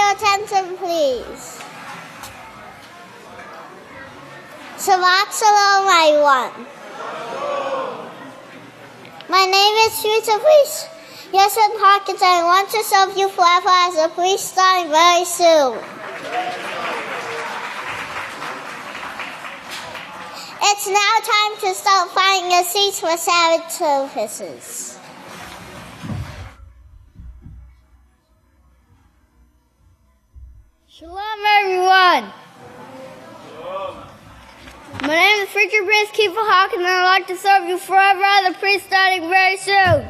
your attention, please. Shalom, everyone. My name is Future Priest Yisrayl Hawkins, and I want to serve you forever as a priest starting very soon. It's now time to start finding a seat for Sabbath services. Shalom, everyone. My name is Future Priest Keeper Hawkins, and I'd like to serve you forever as a priest starting very soon.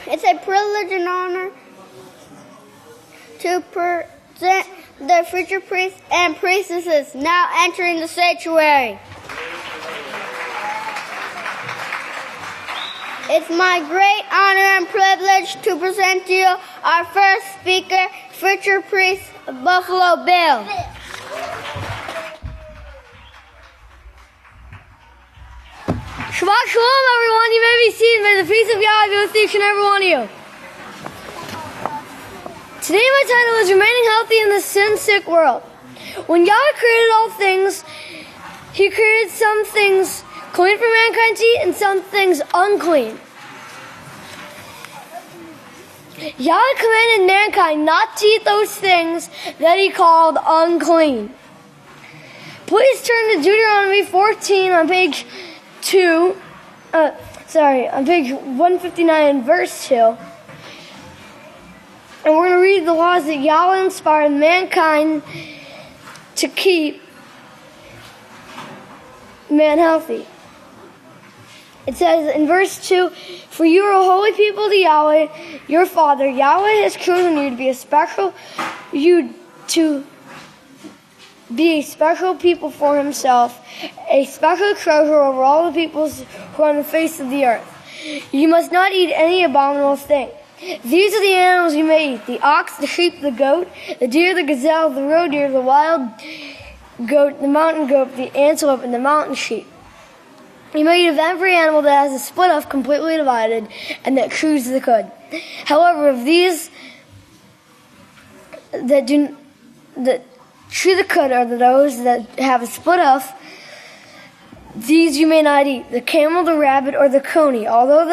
It's a privilege and honor to present the future priests and priestesses now entering the sanctuary. It's my great honor and privilege to present to you our first speaker, future priest Buffalo Bill. Shabbat Shalom, everyone. You may be seated. May the peace of Yahweh be with each and every one of you. Today my title is Remaining Healthy in the Sin-Sick World. When Yahweh created all things, He created some things clean for mankind to eat and some things unclean. Yahweh commanded mankind not to eat those things that He called unclean. Please turn to Deuteronomy 14 on page 159 verse 2. And we're going to read the laws that Yahweh inspired mankind to keep man healthy. It says in verse 2, "For you are a holy people to Yahweh, your Father. Yahweh has chosen you to be a special people for Himself, a special treasure over all the peoples who are on the face of the earth. You must not eat any abominable thing. These are the animals you may eat: the ox, the sheep, the goat, the deer, the gazelle, the roe deer, the wild goat, the mountain goat, the antelope, and the mountain sheep. You may eat of every animal that has a split off completely divided and that chews the cud. However, of these that chew the cud are those that have a split off. These you may not eat: the camel, the rabbit, or the coney. Although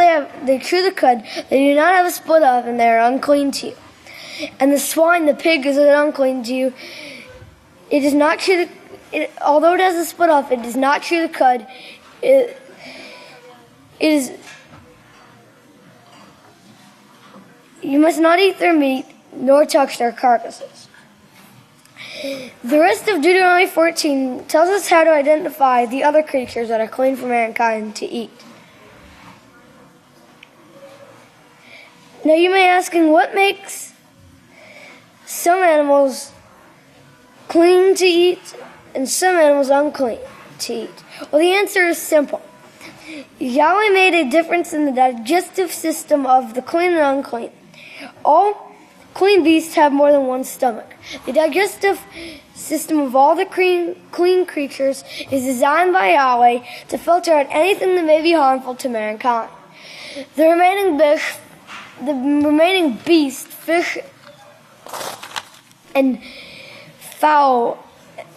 they chew the cud, they do not have a split off, and they are unclean to you. And the swine, the pig, is unclean to you. It does not chew although it has a split off, it does not chew the cud. You must not eat their meat, nor touch their carcasses." The rest of Deuteronomy 14 tells us how to identify the other creatures that are clean for mankind to eat. Now you may be asking, what makes some animals clean to eat and some animals unclean to eat? Well, the answer is simple. Yahweh made a difference in the digestive system of the clean and unclean. All clean beasts have more than one stomach. The digestive system of all the clean creatures is designed by Yahweh to filter out anything that may be harmful to mankind. The remaining beasts, fish, and fowl,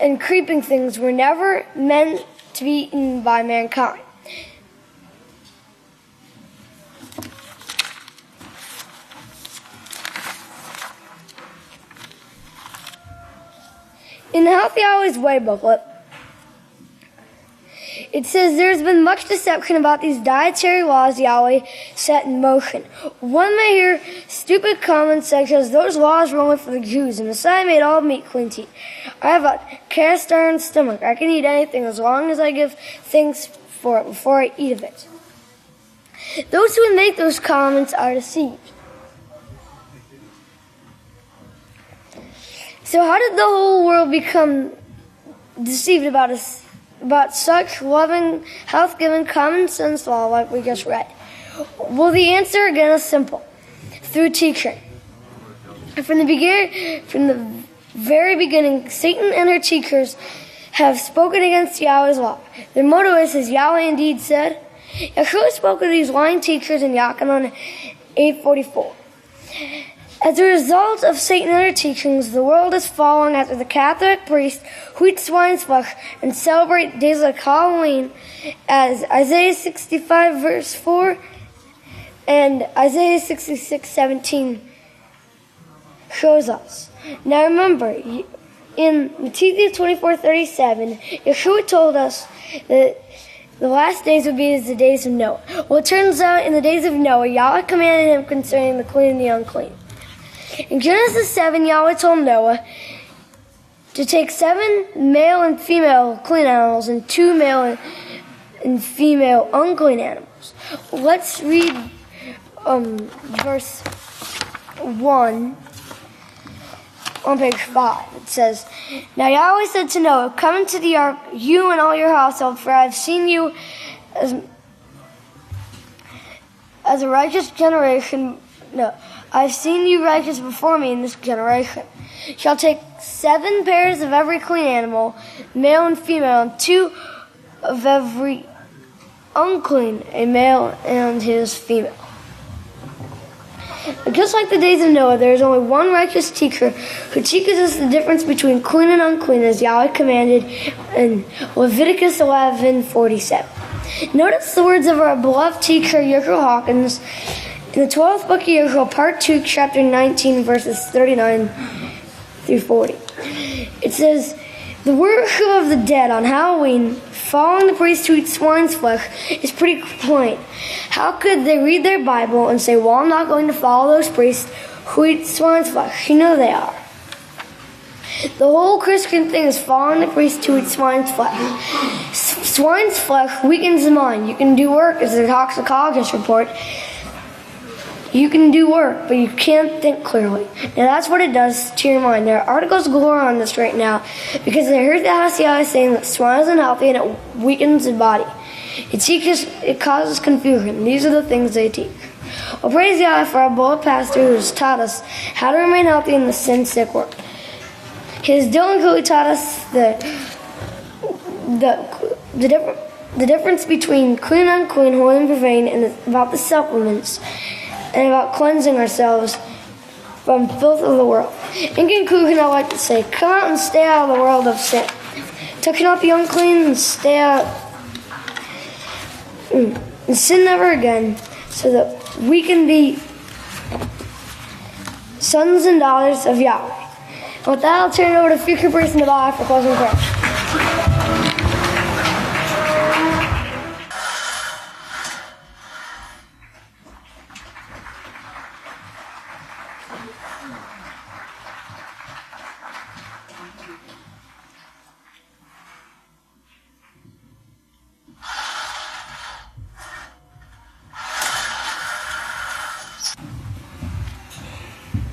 and creeping things were never meant to be eaten by mankind. In the House of Yahweh's Way booklet, it says there's been much deception about these dietary laws Yahweh set in motion. One may hear stupid comments such as, "Those laws were only for the Jews. The Messiah made all meat clean to eat. I have a cast iron stomach. I can eat anything as long as I give thanks for it before I eat of it." Those who would make those comments are deceived. So how did the whole world become deceived about such loving, health-giving, common-sense law like we just read? Well, the answer again is simple: through teaching. From the very beginning, Satan and her teachers have spoken against Yahweh's law. Their motto is, "As Yahweh indeed said," Yeshua spoke of these lying teachers in Yochanan 8:44. As a result of Satan and other teachings, the world is following after the Catholic priests who eat swine's flesh and celebrate days like Halloween, as Isaiah 65 verse 4 and Isaiah 66:17 shows us. Now remember, in Matthew 24:37, Yeshua told us that the last days would be as the days of Noah. Well, it turns out in the days of Noah, Yahweh commanded him concerning the clean and the unclean. In Genesis 7, Yahweh told Noah to take 7 male and female clean animals and 2 male and female unclean animals. Let's read verse 1 on page 5. It says, Now Yahweh said to Noah, Come into the ark, you and all your household, for I have seen you as a righteous generation. No, I've seen you righteous before me in this generation. Shall take 7 pairs of every clean animal, male and female, and 2 of every unclean, a male and his female. But just like the days of Noah, there is only one righteous teacher who teaches us the difference between clean and unclean, as Yahweh commanded in Leviticus 11:47. Notice the words of our beloved teacher, Yisrayl Hawkins, in the 12th book of Yisrayl, part 2, chapter 19, verses 39 through 40. It says, The worship of the dead on Halloween, following the priests who eat swine's flesh, is pretty plain. How could they read their Bible and say, Well, I'm not going to follow those priests who eat swine's flesh? You know they are. The whole Christian thing is following the priests who eat swine's flesh. Swine's flesh weakens the mind. You can do work, as the toxicologist report. You can do work, but you can't think clearly. Now that's what it does to your mind. There are articles galore on this right now because I heard the House of Yahweh saying that swine is unhealthy and it weakens the body. It causes confusion. These are the things they teach. Well, praise Yahweh for our beloved pastor who has taught us how to remain healthy in the sin-sick world. He has diligently taught us the difference between clean and unclean, holy and profane, and about the supplements, and about cleansing ourselves from filth of the world. In conclusion, I'd like to say, come out and stay out of the world of sin. Touching out the unclean and stay out and sin never again, so that we can be sons and daughters of Yahweh. And with that, I'll turn it over to future priest and Abelin for closing prayer.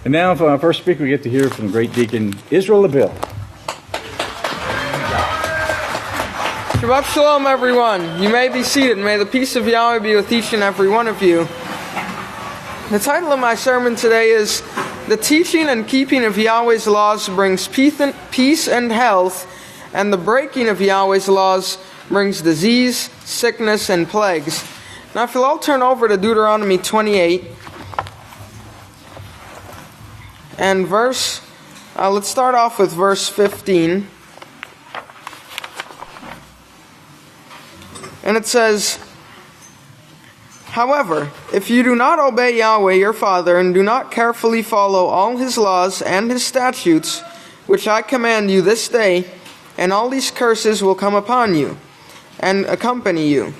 And now for our first speaker, we get to hear from the great deacon Yisrayl Abelin. Shabbat Shalom, everyone. You may be seated. May the peace of Yahweh be with each and every one of you. The title of my sermon today is The Teaching and Keeping of Yahweh's Laws Brings Peace and Health, and the Breaking of Yahweh's Laws Brings Disease, Sickness, and Plagues. Now if you'll all turn over to Deuteronomy 28, and let's start off with verse 15. And it says, However, if you do not obey Yahweh your Father, and do not carefully follow all his laws and his statutes, which I command you this day, and all these curses will come upon you, and accompany you.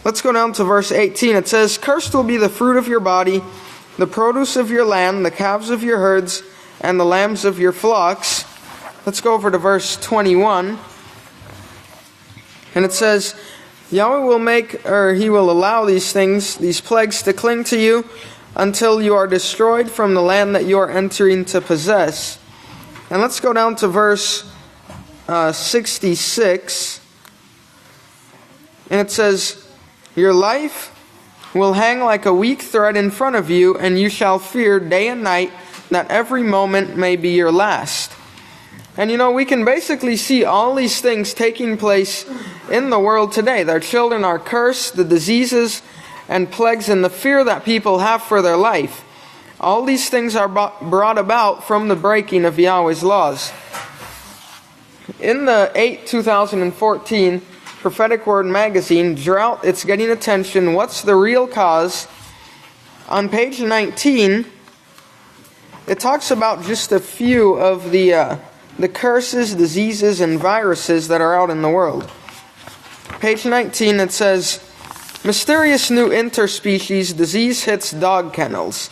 Let's go down to verse 18. It says, Cursed will be the fruit of your body, the produce of your land, the calves of your herds, and the lambs of your flocks. Let's go over to verse 21. And it says, Yahweh will he will allow these things, these plagues, to cling to you until you are destroyed from the land that you are entering to possess. And let's go down to verse 66. And it says, Your life will hang like a weak thread in front of you, and you shall fear day and night, that every moment may be your last. And we can basically see all these things taking place in the world today. Their children are cursed, the diseases and plagues and the fear that people have for their life. All these things are brought about from the breaking of Yahweh's laws. In the 2014 Prophetic Word magazine, Drought, It's Getting Attention, What's the Real Cause? On page 19, it talks about just a few of the curses, diseases, and viruses that are out in the world. Page 19, it says, mysterious new interspecies disease hits dog kennels.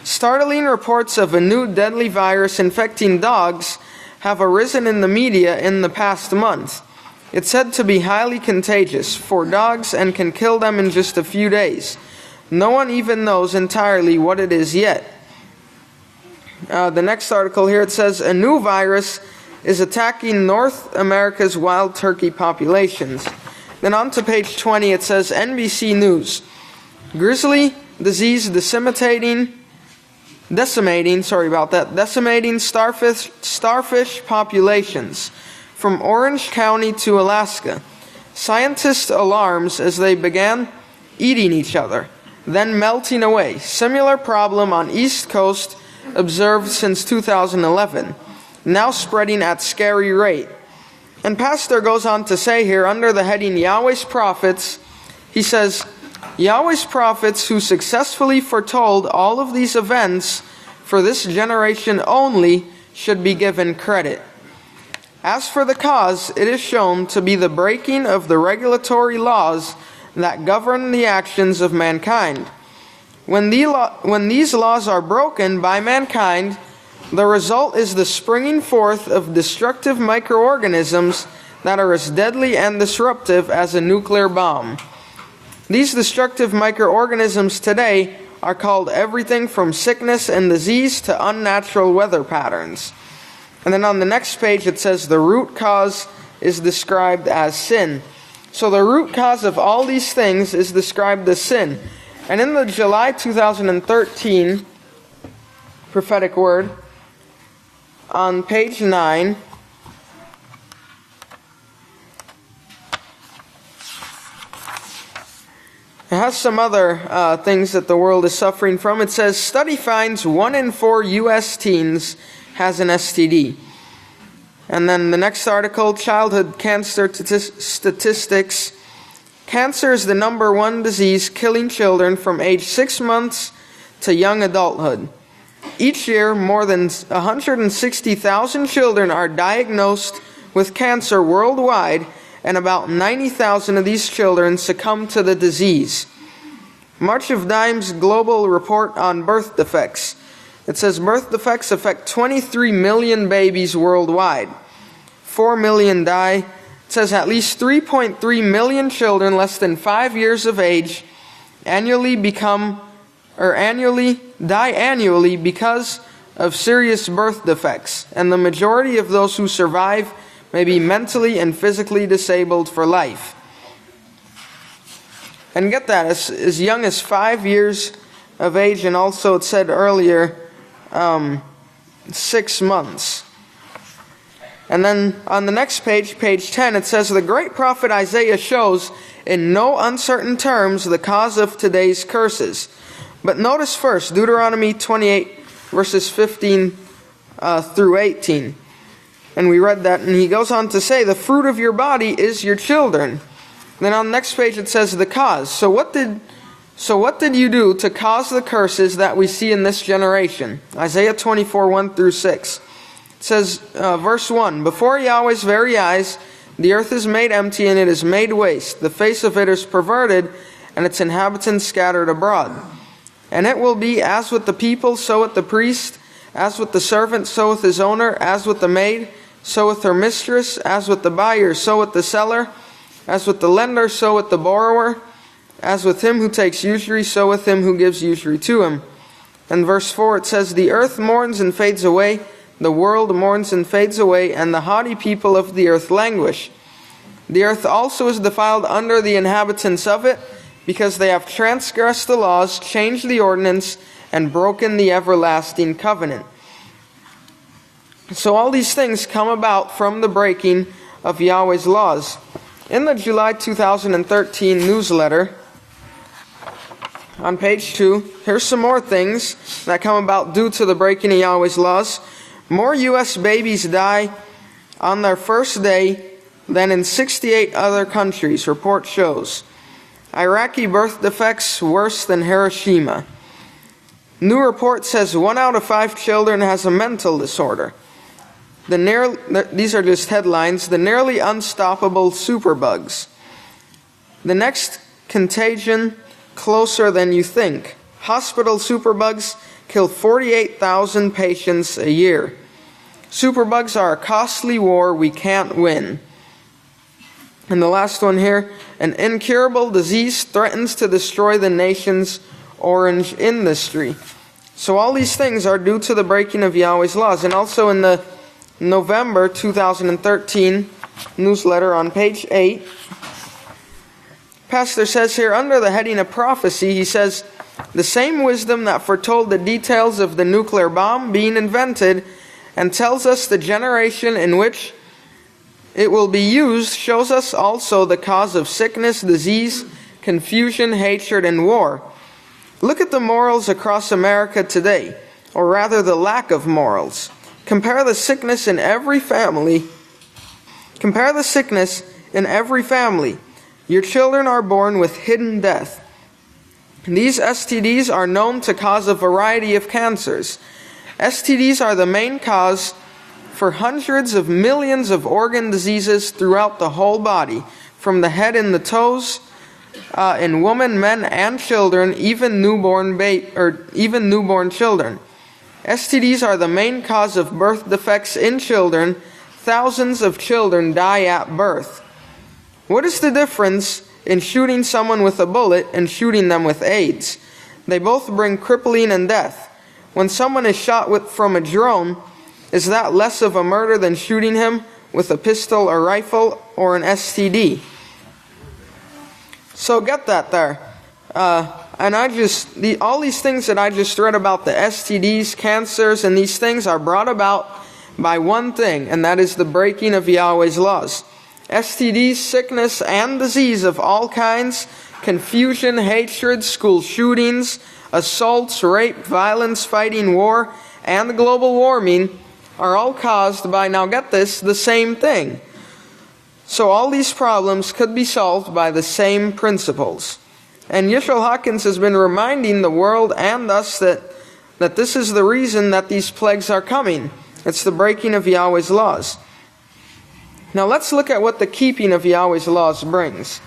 Startling reports of a new deadly virus infecting dogs have arisen in the media in the past month. It's said to be highly contagious for dogs and can kill them in just a few days. No one even knows entirely what it is yet. The next article here, it says, a new virus is attacking North America's wild turkey populations. Then on to page 20, it says, NBC News. Grizzly disease decimating starfish populations from Orange County to Alaska. Scientists alarms as they began eating each other, then melting away. Similar problem on East Coast observed since 2011, now spreading at scary rate. And Pastor goes on to say here, under the heading Yahweh's Prophets, he says, Yahweh's prophets who successfully foretold all of these events for this generation only should be given credit. As for the cause, it is shown to be the breaking of the regulatory laws that govern the actions of mankind. When these laws are broken by mankind, the result is the springing forth of destructive microorganisms that are as deadly and disruptive as a nuclear bomb. These destructive microorganisms today are called everything from sickness and disease to unnatural weather patterns. And then on the next page it says the root cause is described as sin. So the root cause of all these things is described as sin. And in the July 2013 prophetic word, on page 9, it has some other things that the world is suffering from. It says, study finds 1 in 4 U.S. teens has an STD. And then the next article, childhood cancer statistics. Cancer is the number one disease killing children from age 6 months to young adulthood. Each year, more than 160,000 children are diagnosed with cancer worldwide, and about 90,000 of these children succumb to the disease. March of Dimes Global Report on Birth Defects. It says birth defects affect 23 million babies worldwide. 4 million die. It says at least 3.3 million children less than 5 years of age annually die annually because of serious birth defects, and the majority of those who survive may be mentally and physically disabled for life. And get that, as young as 5 years of age, and also it said earlier, 6 months. And then on the next page, page 10, it says, the great prophet Isaiah shows in no uncertain terms the cause of today's curses. But notice first, Deuteronomy 28, verses 15 through 18. And we read that, and he goes on to say, the fruit of your body is your children. Then on the next page it says the cause. So what did you do to cause the curses that we see in this generation? Isaiah 24, 1 through 6. It says, verse 1, before Yahweh's very eyes, the earth is made empty and it is made waste. The face of it is perverted, and its inhabitants scattered abroad. And it will be as with the people, so with the priest, as with the servant, so with his owner, as with the maid, so with her mistress, as with the buyer, so with the seller, as with the lender, so with the borrower, as with him who takes usury, so with him who gives usury to him. And verse 4, it says, the earth mourns and fades away, the world mourns and fades away, and the haughty people of the earth languish. The earth also is defiled under the inhabitants of it, because they have transgressed the laws, changed the ordinance, and broken the everlasting covenant. So all these things come about from the breaking of Yahweh's laws. In the July 2013 newsletter, on page 2, here's some more things that come about due to the breaking of Yahweh's laws. More U.S. babies die on their first day than in 68 other countries, report shows. Iraqi birth defects worse than Hiroshima. New report says 1 out of 5 children has a mental disorder. These are just headlines. The nearly unstoppable superbugs. The next contagion closer than you think. Hospital superbugs kill 48,000 patients a year. Superbugs are a costly war we can't win. And the last one here, an incurable disease threatens to destroy the nation's orange industry. So all these things are due to the breaking of Yahweh's laws. And also in the November 2013 newsletter on page 8, Pastor says here, under the heading of prophecy, he says, the same wisdom that foretold the details of the nuclear bomb being invented and tells us the generation in which it will be used shows us also the cause of sickness, disease, confusion, hatred, and war. Look at the morals across America today, or rather the lack of morals. Compare the sickness in every family. Compare the sickness in every family. Your children are born with hidden death. These STDs are known to cause a variety of cancers. STDs are the main cause for hundreds of millions of organ diseases throughout the whole body, from the head and the toes, in women, men, and children, even newborn children. STDs are the main cause of birth defects in children. Thousands of children die at birth. What is the difference in shooting someone with a bullet and shooting them with AIDS? They both bring crippling and death. When someone is shot from a drone, is that less of a murder than shooting him with a pistol or rifle or an STD? So get that there. And all these things that I just read about, the STDs, cancers, and these things are brought about by one thing, and that is the breaking of Yahweh's laws. STDs, sickness, and disease of all kinds, confusion, hatred, school shootings, assaults, rape, violence, fighting, war, and global warming are all caused by, now get this, the same thing. So all these problems could be solved by the same principles. And Yisrayl Hawkins has been reminding the world and us that this is the reason that these plagues are coming. It's the breaking of Yahweh's laws. Now let's look at what the keeping of Yahweh's laws brings.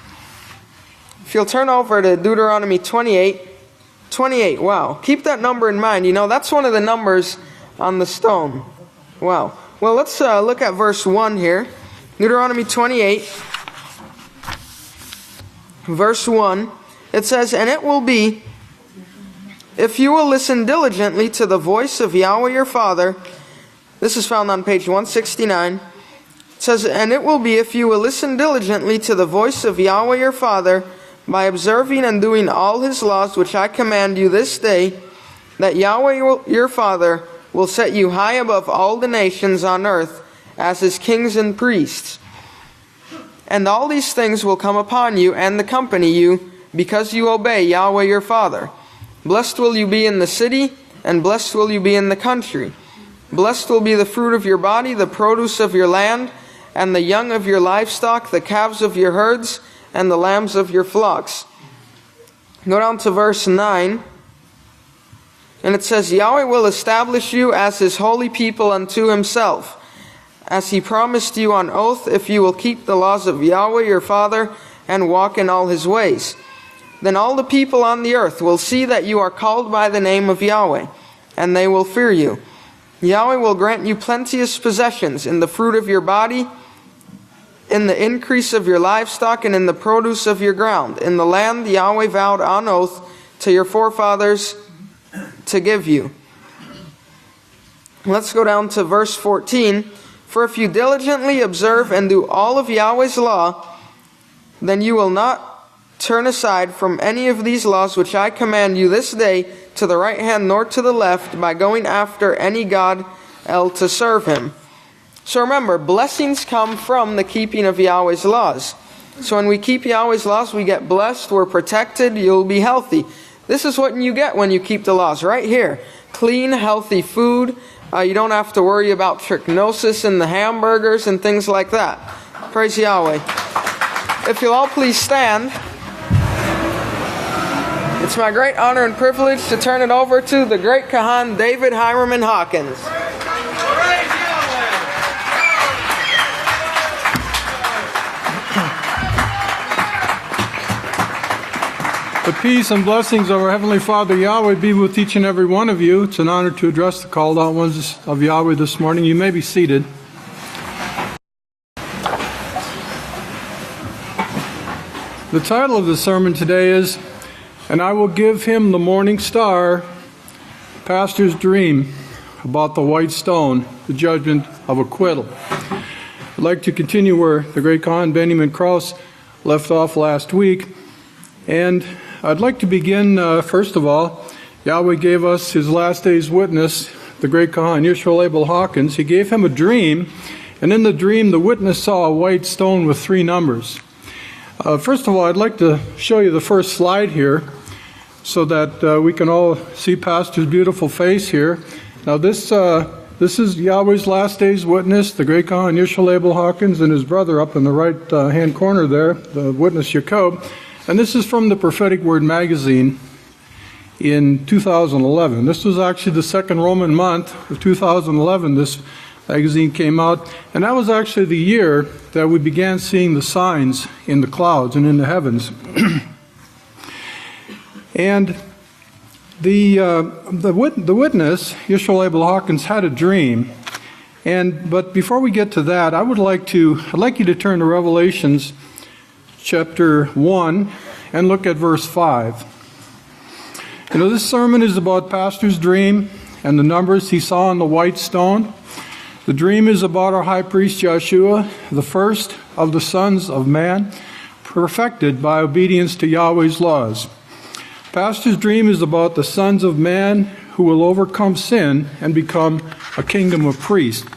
If you'll turn over to Deuteronomy 28. 28, wow. Keep that number in mind. You know, that's one of the numbers on the stone. Wow. Well, let's look at verse 1 here. Deuteronomy 28, verse 1. It says, and it will be, if you will listen diligently to the voice of Yahweh your Father. This is found on page 169. It says, and it will be, if you will listen diligently to the voice of Yahweh your Father, by observing and doing all his laws which I command you this day, that Yahweh your Father will set you high above all the nations on earth, as his kings and priests. And all these things will come upon you and accompany you, because you obey Yahweh your Father. Blessed will you be in the city, and blessed will you be in the country. Blessed will be the fruit of your body, the produce of your land, and the young of your livestock, the calves of your herds, and the lambs of your flocks. Go down to verse 9. And it says, Yahweh will establish you as his holy people unto himself, as he promised you on oath, if you will keep the laws of Yahweh your Father, and walk in all his ways. Then all the people on the earth will see that you are called by the name of Yahweh, and they will fear you. Yahweh will grant you plenteous possessions in the fruit of your body, in the increase of your livestock, and in the produce of your ground, in the land Yahweh vowed on oath to your forefathers to give you. Let's go down to verse 14. For if you diligently observe and do all of Yahweh's law, then you will not turn aside from any of these laws which I command you this day, to the right hand nor to the left, by going after any god else to serve him. So remember, blessings come from the keeping of Yahweh's laws. So when we keep Yahweh's laws, we get blessed, we're protected, you'll be healthy. This is what you get when you keep the laws, right here. Clean, healthy food. You don't have to worry about trichinosis in the hamburgers and things like that. Praise Yahweh. If you'll all please stand. It's my great honor and privilege to turn it over to the great Kahan, David Himerman Hawkins. The peace and blessings of our Heavenly Father Yahweh be with each and every one of you. It's an honor to address the called out ones of Yahweh this morning. You may be seated. The title of the sermon today is, "And I will give him the morning star, pastor's dream about the white stone, the judgment of acquittal." I'd like to continue where the great Khan Benjamin Krause left off last week. And I'd like to begin, first of all, Yahweh gave us his last day's witness, the great Khan Yisrayl Hawkins. He gave him a dream, and in the dream the witness saw a white stone with 3 numbers. First of all, I'd like to show you the first slide here so that we can all see Pastor's beautiful face here. Now this is Yahweh's last day's witness, the great Khan Yisrayl Hawkins, and his brother up in the right hand corner there, the witness Jacob. And this is from the Prophetic Word magazine in 2011. This was actually the second Roman month of 2011 this magazine came out. And that was actually the year that we began seeing the signs in the clouds and in the heavens. And the witness, Yisrayl Hawkins, had a dream. But before we get to that, I'd like you to turn to Revelations chapter 1 and look at verse 5. You know, this sermon is about Pastor's dream and the numbers he saw on the white stone. The dream is about our high priest Yeshua, the first of the sons of man, perfected by obedience to Yahweh's laws. Pastor's dream is about the sons of man who will overcome sin and become a kingdom of priests.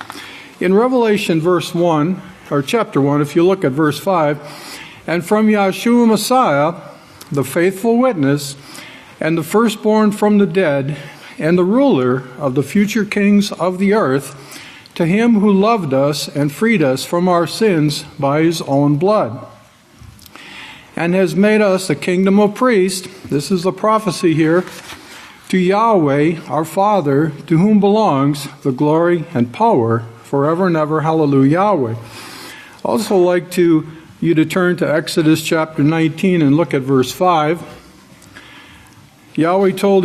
In Revelation verse 1, or chapter 1, if you look at verse 5, "And from Yeshua Messiah, the faithful witness, and the firstborn from the dead, and the ruler of the future kings of the earth, to him who loved us and freed us from our sins by his own blood, and has made us a kingdom of priests," this is the prophecy here, "to Yahweh our Father, to whom belongs the glory and power forever and ever. Hallelujah, Yahweh." Also like you to turn to Exodus chapter 19 and look at verse 5. Yahweh told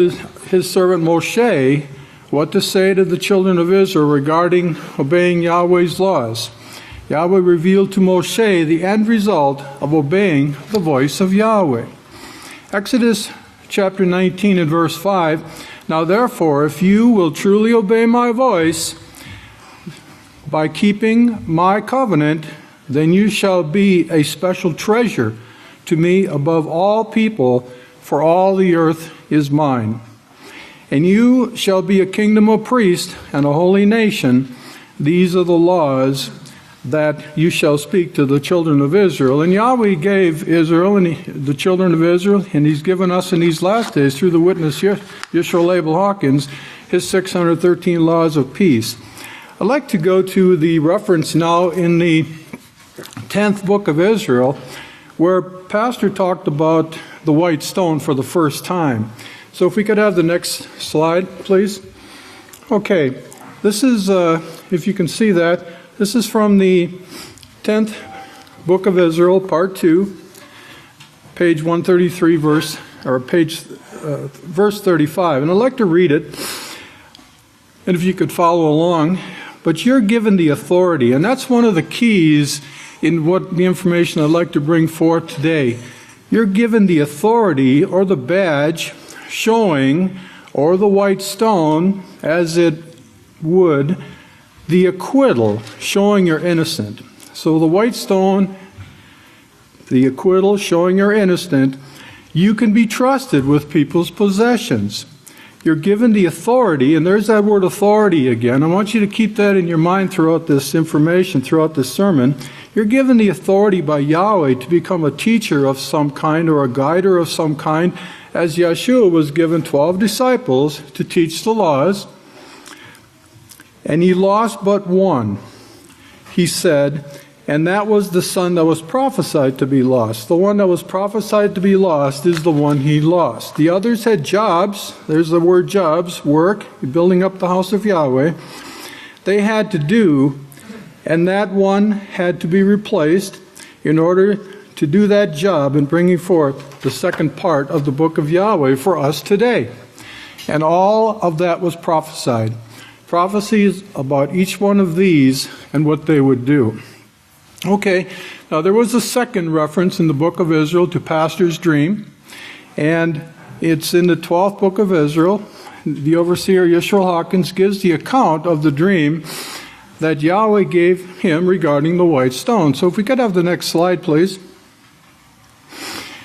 his servant Moshe what to say to the children of Israel regarding obeying Yahweh's laws. Yahweh revealed to Moshe the end result of obeying the voice of Yahweh. Exodus chapter 19 and verse 5, "Now therefore, if you will truly obey my voice by keeping my covenant, then you shall be a special treasure to me above all people, for all the earth is mine. And you shall be a kingdom of priests and a holy nation. These are the laws that you shall speak to the children of Israel." And Yahweh gave Israel and the children of Israel, and he's given us in these last days through the witness Yisrayl Hawkins, his 613 laws of peace. I'd like to go to the reference now in the 10th book of Israel, where Pastor talked about the white stone for the first time. So if we could have the next slide, please. Okay, this is, if you can see that, this is from the 10th book of Israel, part 2, page 133, verse 35. And I'd like to read it, and if you could follow along. But you're given the authority, and that's one of the keys in what the information I'd like to bring forth today. You're given the authority or the badge showing, or the white stone as it would, the acquittal showing you're innocent. So the white stone, the acquittal showing you're innocent, you can be trusted with people's possessions. You're given the authority, and there's that word authority again. I want you to keep that in your mind throughout this information, throughout this sermon. You're given the authority by Yahweh to become a teacher of some kind or a guider of some kind, as Yeshua was given 12 disciples to teach the laws. And he lost but one, he said, and that was the son that was prophesied to be lost. The one that was prophesied to be lost is the one he lost. The others had jobs. There's the word jobs, work, building up the house of Yahweh. They had to do, and that one had to be replaced in order to do that job in bringing forth the second part of the book of Yahweh for us today. And all of that was prophesied. Prophecies about each one of these and what they would do. Okay, now there was a second reference in the book of Israel to pastor's dream, and it's in the 12th book of Israel. The overseer Yisrayl Hawkins gives the account of the dream that Yahweh gave him regarding the white stone. So if we could have the next slide, please.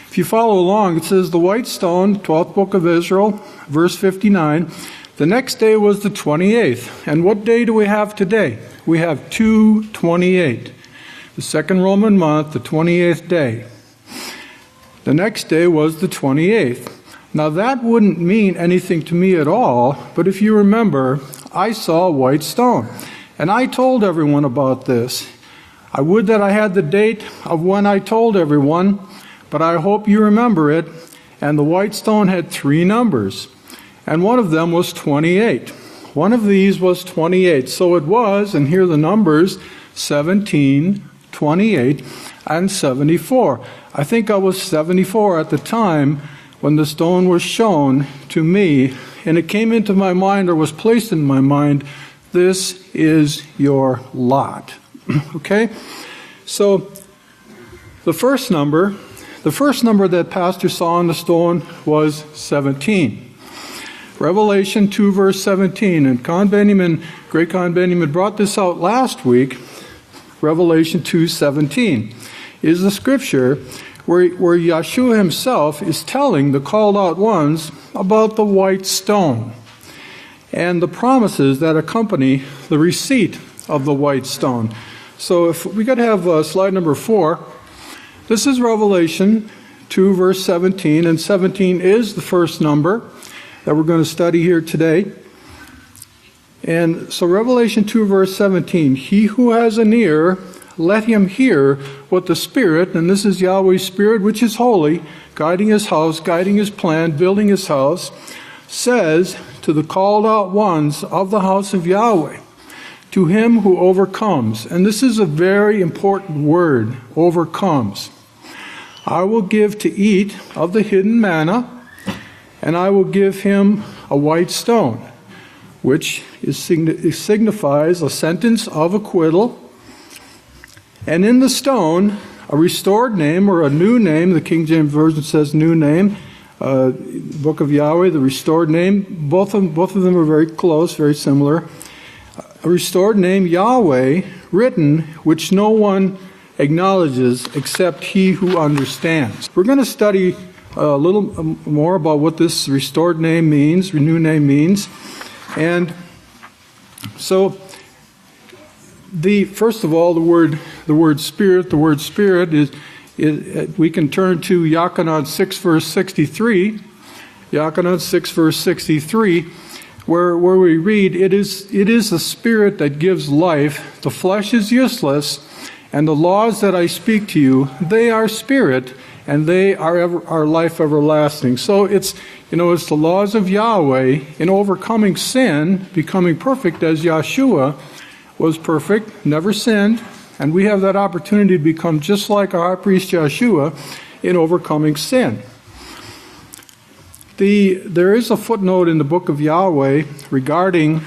If you follow along, it says the white stone, 12th book of Israel, verse 59. The next day was the 28th. And what day do we have today? We have 2/28. The second Roman month, the 28th day. The next day was the 28th. Now that wouldn't mean anything to me at all, but if you remember, I saw a white stone. And I told everyone about this. I would that I had the date of when I told everyone, but I hope you remember it. And the white stone had 3 numbers. And one of them was 28. One of these was 28. So it was, and here are the numbers, 17, 28, and 74. I think I was 74 at the time when the stone was shown to me, and it came into my mind, or was placed in my mind, this is your lot. Okay? So the first number that Pastor saw on the stone was 17. Revelation 2 verse 17, and Great Khan Benjamin brought this out last week. Revelation 2:17 is the scripture where Yeshua himself is telling the called out ones about the white stone and the promises that accompany the receipt of the white stone. So if we could have slide number 4. This is Revelation 2 verse 17, and 17 is the first number that we're going to study here today. And so Revelation 2 verse 17, he who has an ear, let him hear what the Spirit, and this is Yahweh's Spirit, which is holy, guiding his house, guiding his plan, building his house, says to the called out ones of the house of Yahweh, to him who overcomes. And this is a very important word, overcomes. I will give to eat of the hidden manna, and I will give him a white stone, which signifies a sentence of acquittal. And in the stone, a restored name or a new name. The King James Version says new name. Book of Yahweh, the restored name. Both of them are very close, very similar. A restored name, Yahweh, written, which no one acknowledges except he who understands. We're going to study a little more about what this restored name means, new name means. And so, first of all, the word spirit is we can turn to Yachanah 6 verse 63. Yachanah 6 verse 63, where we read, it is the Spirit that gives life. The flesh is useless, and the laws that I speak to you, they are spirit, and they are life everlasting. So it's the laws of Yahweh in overcoming sin, becoming perfect as Yeshua was perfect, never sinned, and we have that opportunity to become just like our high priest Yeshua in overcoming sin. There is a footnote in the book of Yahweh regarding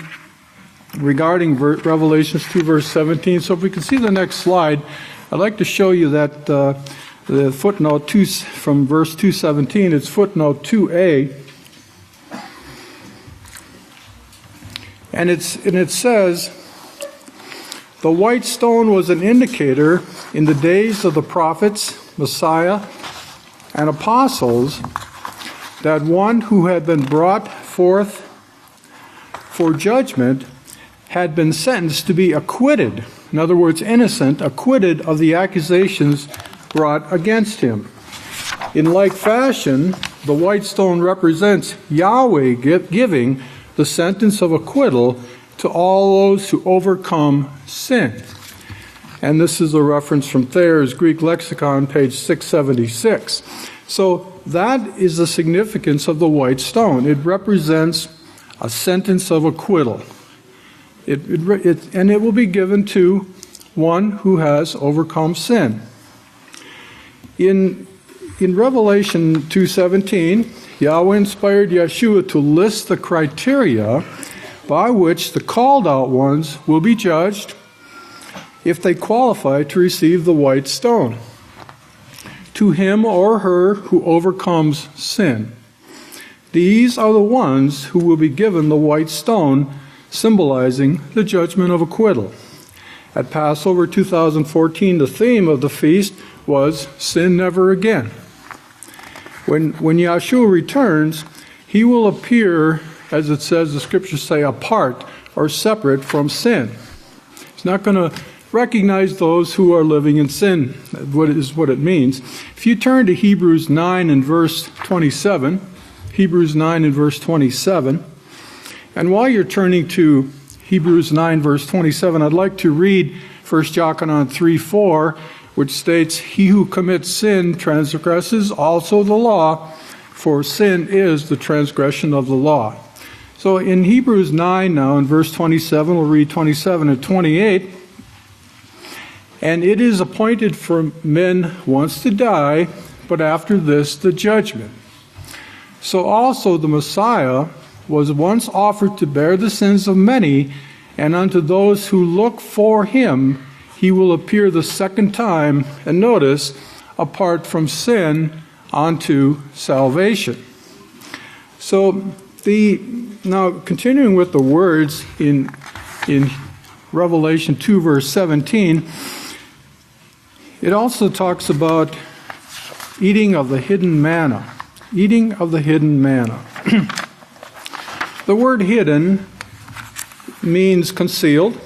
Revelations 2 verse 17. So if we can see the next slide, I'd like to show you that the footnote 2 from verse 217. It's footnote 2a, and it says, the white stone was an indicator in the days of the prophets, Messiah, and apostles that one who had been brought forth for judgment had been sentenced to be acquitted. In other words, innocent, acquitted of the accusations brought against him. In like fashion, the white stone represents Yahweh giving the sentence of acquittal to all those who overcome sin. And this is a reference from Thayer's Greek lexicon, page 676. So that is the significance of the white stone. It represents a sentence of acquittal. And it will be given to one who has overcome sin. In Revelation 2:17, Yahweh inspired Yeshua to list the criteria by which the called out ones will be judged if they qualify to receive the white stone. To him or her who overcomes sin. These are the ones who will be given the white stone, symbolizing the judgment of acquittal. At Passover 2014, the theme of the feast was Sin Never Again. When Yahshua returns, he will appear, as it says, the scriptures say, apart or separate from sin. He's not going to recognize those who are living in sin, what it means. If you turn to Hebrews 9 and verse 27, Hebrews 9 and verse 27, and while you're turning to Hebrews 9 verse 27, I'd like to read 1 Jochanan 3:4, which states, "He who commits sin transgresses also the law, for sin is the transgression of the law." So in Hebrews 9 now, in verse 27, we'll read 27 and 28, "And it is appointed for men once to die, but after this the judgment. So also the Messiah was once offered to bear the sins of many, and unto those who look for him he will appear the second time," and notice, apart from sin unto salvation. So now continuing with the words in Revelation 2 verse 17, it also talks about eating of the hidden manna. Eating of the hidden manna. The word hidden means concealed,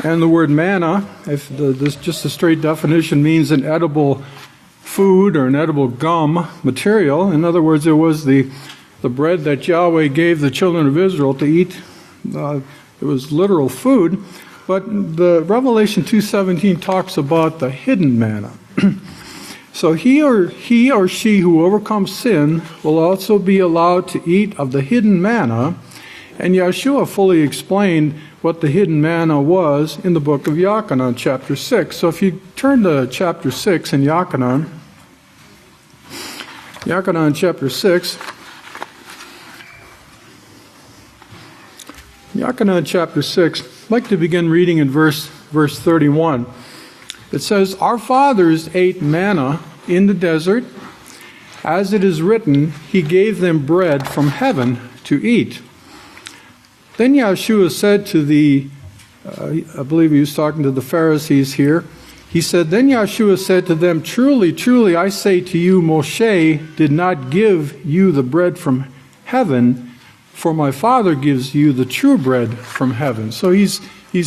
and the word manna, just a straight definition, means an edible food or an edible gum material. In other words, it was the bread that Yahweh gave the children of Israel to eat. It was literal food, but the Revelation 2:17 talks about the hidden manna. So he or she who overcomes sin will also be allowed to eat of the hidden manna, and Yeshua fully explained what the hidden manna was in the book of Yochanan, chapter 6. So if you turn to chapter 6 in Yochanan chapter 6, Yochanan chapter 6, I'd like to begin reading in verse 31. It says, "Our fathers ate manna in the desert. As it is written, he gave them bread from heaven to eat." Then Yeshua said to I believe he was talking to the Pharisees here. He said, "Then Yeshua said to them, Truly, truly, I say to you, Moshe did not give you the bread from heaven, for my Father gives you the true bread from heaven." So he's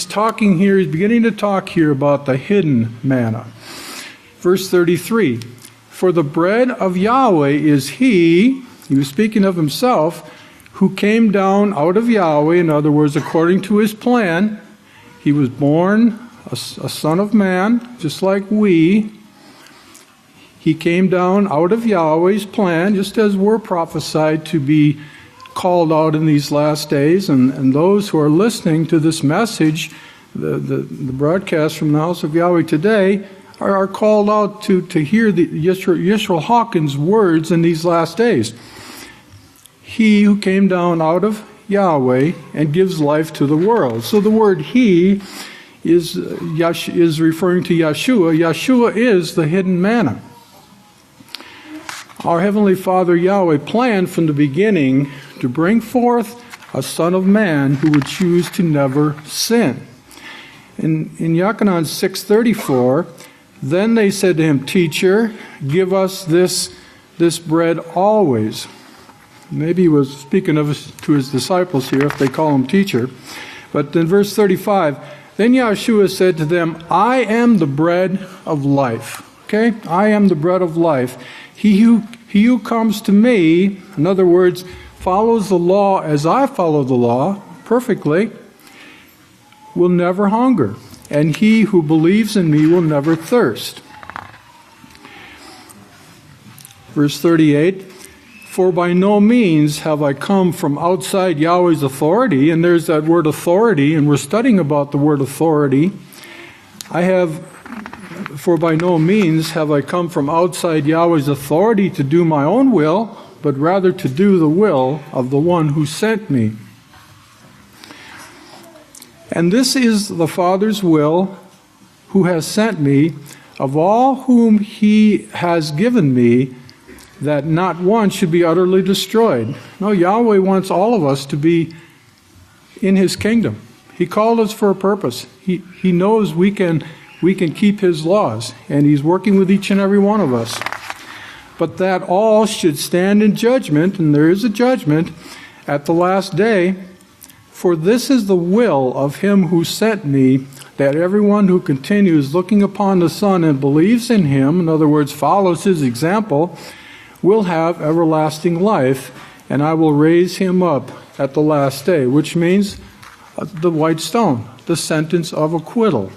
talking here, he's beginning to talk here about the hidden manna. Verse 33, "For the bread of Yahweh is he was speaking of himself, who came down out of Yahweh," in other words, according to his plan. He was born a son of man, just like we. He came down out of Yahweh's plan, just as we're prophesied to be called out in these last days, and those who are listening to this message, the broadcast from the House of Yahweh today, are called out to hear the Yisrayl Hawkins' words in these last days. He who came down out of Yahweh and gives life to the world. So the word he is referring to Yeshua. Yeshua is the hidden manna. Our Heavenly Father Yahweh planned from the beginning to bring forth a Son of Man who would choose to never sin. In Yochanan 6:34, "Then they said to him, Teacher, give us this bread always." Maybe he was speaking to his disciples here, if they call him teacher. But in verse 35, then Yahshua said to them, I am the bread of life. Okay? I am the bread of life. He who comes to me, in other words, follows the law as I follow the law perfectly, will never hunger. And he who believes in me will never thirst. Verse 38, for by no means have I come from outside Yahweh's authority, and there's that word authority, and we're studying about the word authority. For by no means have I come from outside Yahweh's authority to do my own will, but rather to do the will of the one who sent me. And this is the Father's will, who has sent me, of all whom he has given me, that not one should be utterly destroyed. No, Yahweh wants all of us to be in his kingdom. He called us for a purpose. He knows we can keep his laws, and he's working with each and every one of us. But that all should stand in judgment, and there is a judgment at the last day. For this is the will of him who sent me, that everyone who continues looking upon the Son and believes in him, in other words, follows his example, will have everlasting life, and I will raise him up at the last day, which means the white stone, the sentence of acquittal.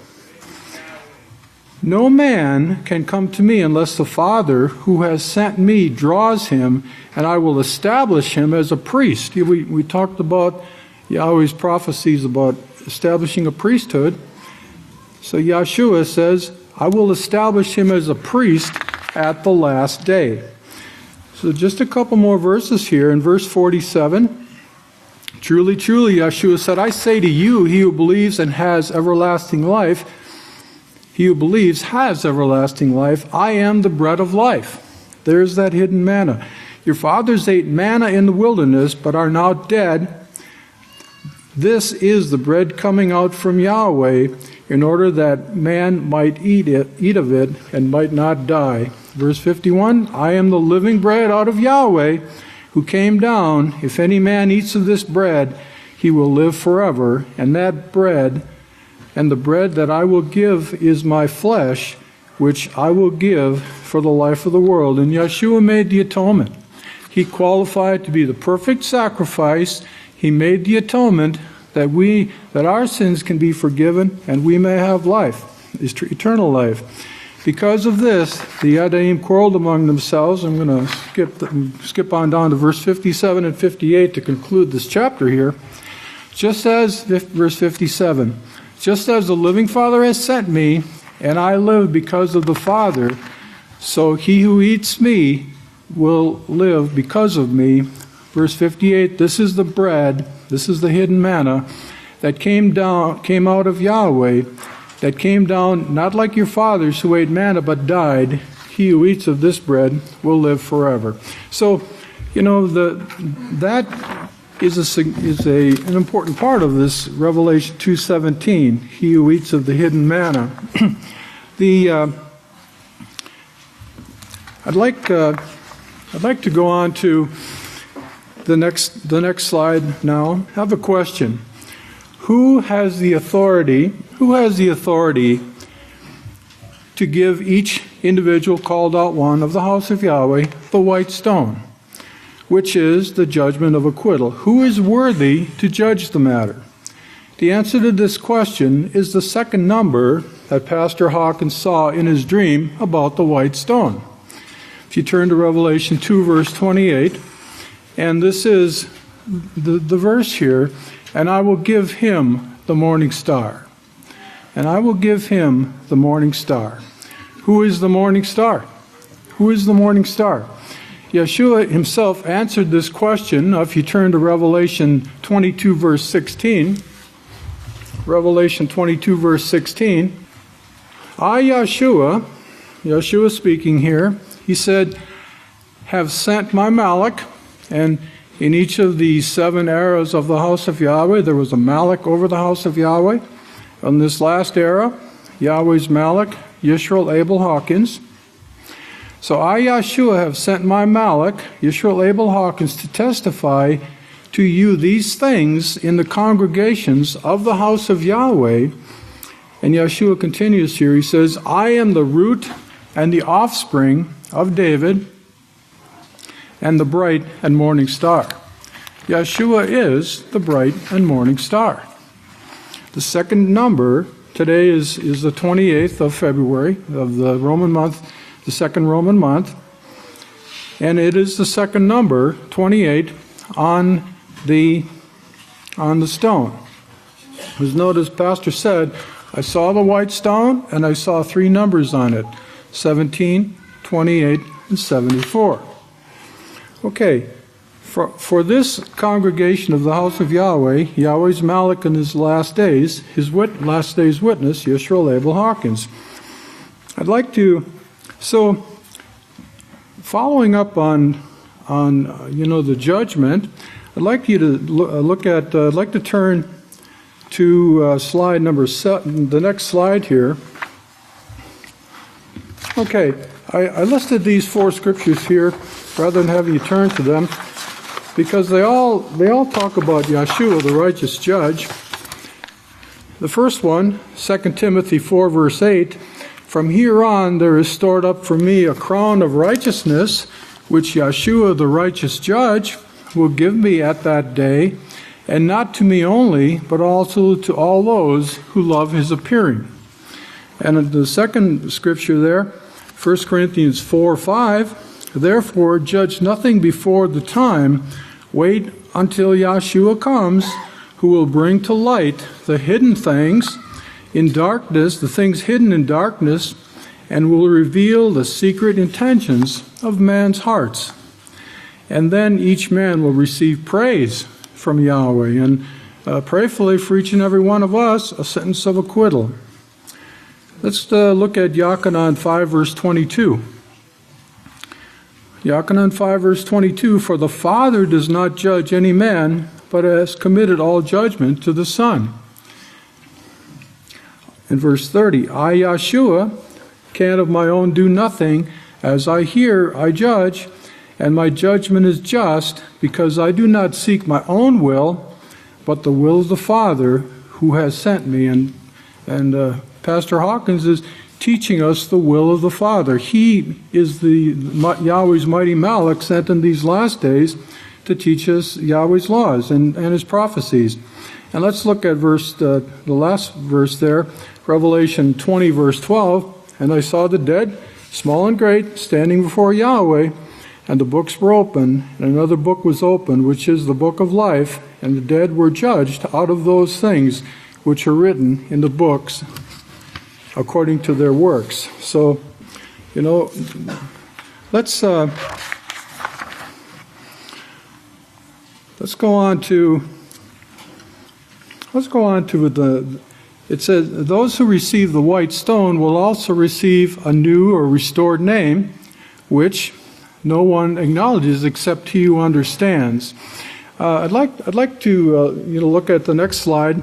No man can come to me unless the Father who has sent me draws him, and I will establish him as a priest. We talked about Yahweh's prophecies about establishing a priesthood. So Yahshua says, I will establish him as a priest at the last day. So just a couple more verses here. In verse 47, truly, truly, Yahshua said, I say to you, he who believes and has everlasting life, he who believes has everlasting life. I am the bread of life. There's that hidden manna. Your fathers ate manna in the wilderness, but are now dead. This is the bread coming out from Yahweh, in order that man might eat of it, and might not die. Verse 51, I am the living bread out of Yahweh, who came down. If any man eats of this bread, he will live forever. And that bread, and the bread that I will give is my flesh, which I will give for the life of the world. And Yeshua made the atonement. He qualified to be the perfect sacrifice. He made the atonement that our sins can be forgiven and we may have life, eternal life. Because of this, the Yadaim quarreled among themselves. I'm going to skip on down to verse 57 and 58 to conclude this chapter here. Just as, verse 57, just as the living Father has sent me, and I live because of the Father, so he who eats me will live because of me. Verse 58, this is the bread, this is the hidden manna that came out of Yahweh, that came down not like your fathers who ate manna but died. He who eats of this bread will live forever. So, that is an important part of this Revelation 2:17. He who eats of the hidden manna. I'd like to go on to the next slide now. I have a question. Who has the authority to give each individual called out one of the house of Yahweh the white stone, which is the judgment of acquittal? Who is worthy to judge the matter? The answer to this question is the second number that Pastor Hawkins saw in his dream about the white stone. If you turn to Revelation 2, verse 28, and this is the verse here, and I will give him the morning star. And I will give him the morning star. Who is the morning star? Who is the morning star? Yeshua himself answered this question. If you turn to Revelation 22, verse 16. Revelation 22, verse 16. I, Yeshua speaking here, he said, have sent my Malach. And in each of the 7 eras of the house of Yahweh, there was a Malach over the house of Yahweh. On this last era, Yahweh's Malach, Yisrayl Abel Hawkins. So I, Yeshua, have sent my Malach, Yisrayl Abel Hawkins, to testify to you these things in the congregations of the house of Yahweh. And Yeshua continues here. He says, I am the root and the offspring of David and the bright and morning star. Yeshua is the bright and morning star. The second number today is the 28th of February of the Roman month, the second Roman month. And it is the second number, 28, on the stone. As notice, Pastor said, I saw the white stone and I saw three numbers on it, 17, 28, and 74. Okay, for this congregation of the house of Yahweh, Yahweh's Malach in his last days, his last day's witness, Yisrayl Abel Hawkins. I'd like to, so following up on the judgment, I'd like you to look at, I'd like to turn to slide number 7, the next slide here. Okay, I listed these 4 scriptures here rather than having you turn to them because they all talk about Yeshua, the righteous judge. The first one, 2 Timothy 4, verse 8, from here on there is stored up for me a crown of righteousness, which Yeshua, the righteous judge, will give me at that day, and not to me only, but also to all those who love his appearing. And the second scripture there, 1 Corinthians 4:5, therefore judge nothing before the time, wait until Yeshua comes, who will bring to light the hidden things in darkness, the things hidden in darkness, and will reveal the secret intentions of man's hearts. And then each man will receive praise from Yahweh, and prayerfully for each and every one of us, a sentence of acquittal. Let's look at Yochanan 5, verse 22. Yochanan 5, verse 22, for the Father does not judge any man, but has committed all judgment to the Son. In verse 30, I, Yeshua, can of my own do nothing. As I hear, I judge, and my judgment is just, because I do not seek my own will, but the will of the Father who has sent me. And Pastor Hawkins is teaching us the will of the Father. He is the Yahweh's mighty Malach sent in these last days to teach us Yahweh's laws and his prophecies. And let's look at the last verse there, Revelation 20, verse 12. And I saw the dead, small and great, standing before Yahweh, and the books were open, and another book was opened, which is the book of life, and the dead were judged out of those things which are written in the books according to their works. So, let's go on to it says, those who receive the white stone will also receive a new or restored name, which no one acknowledges except he who understands. I'd like to look at the next slide.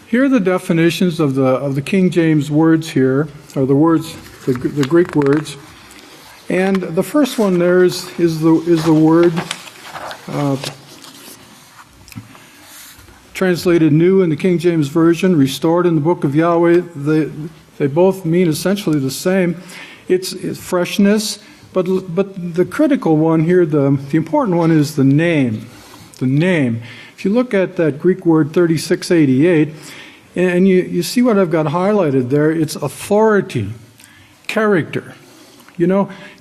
Here are the definitions of the King James words here, or the words, the Greek words. And the first one there is the word translated new in the King James Version, restored in the Book of Yahweh. They both mean essentially the same. It's freshness, but the critical one here, the important one is the name. The name. If you look at that Greek word 3688, and you see what I've got highlighted there, it's authority, character.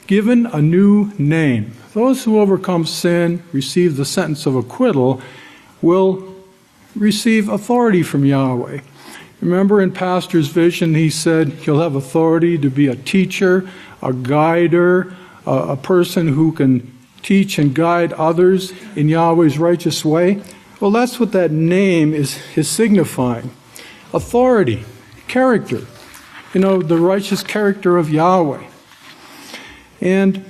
Given a new name. Those who overcome sin, receive the sentence of acquittal, will receive authority from Yahweh. Remember in Pastor's vision, he said he'll have authority to be a teacher, a guider, a person who can teach and guide others in Yahweh's righteous way. Well, that's what that name is signifying. Authority, character, the righteous character of Yahweh. And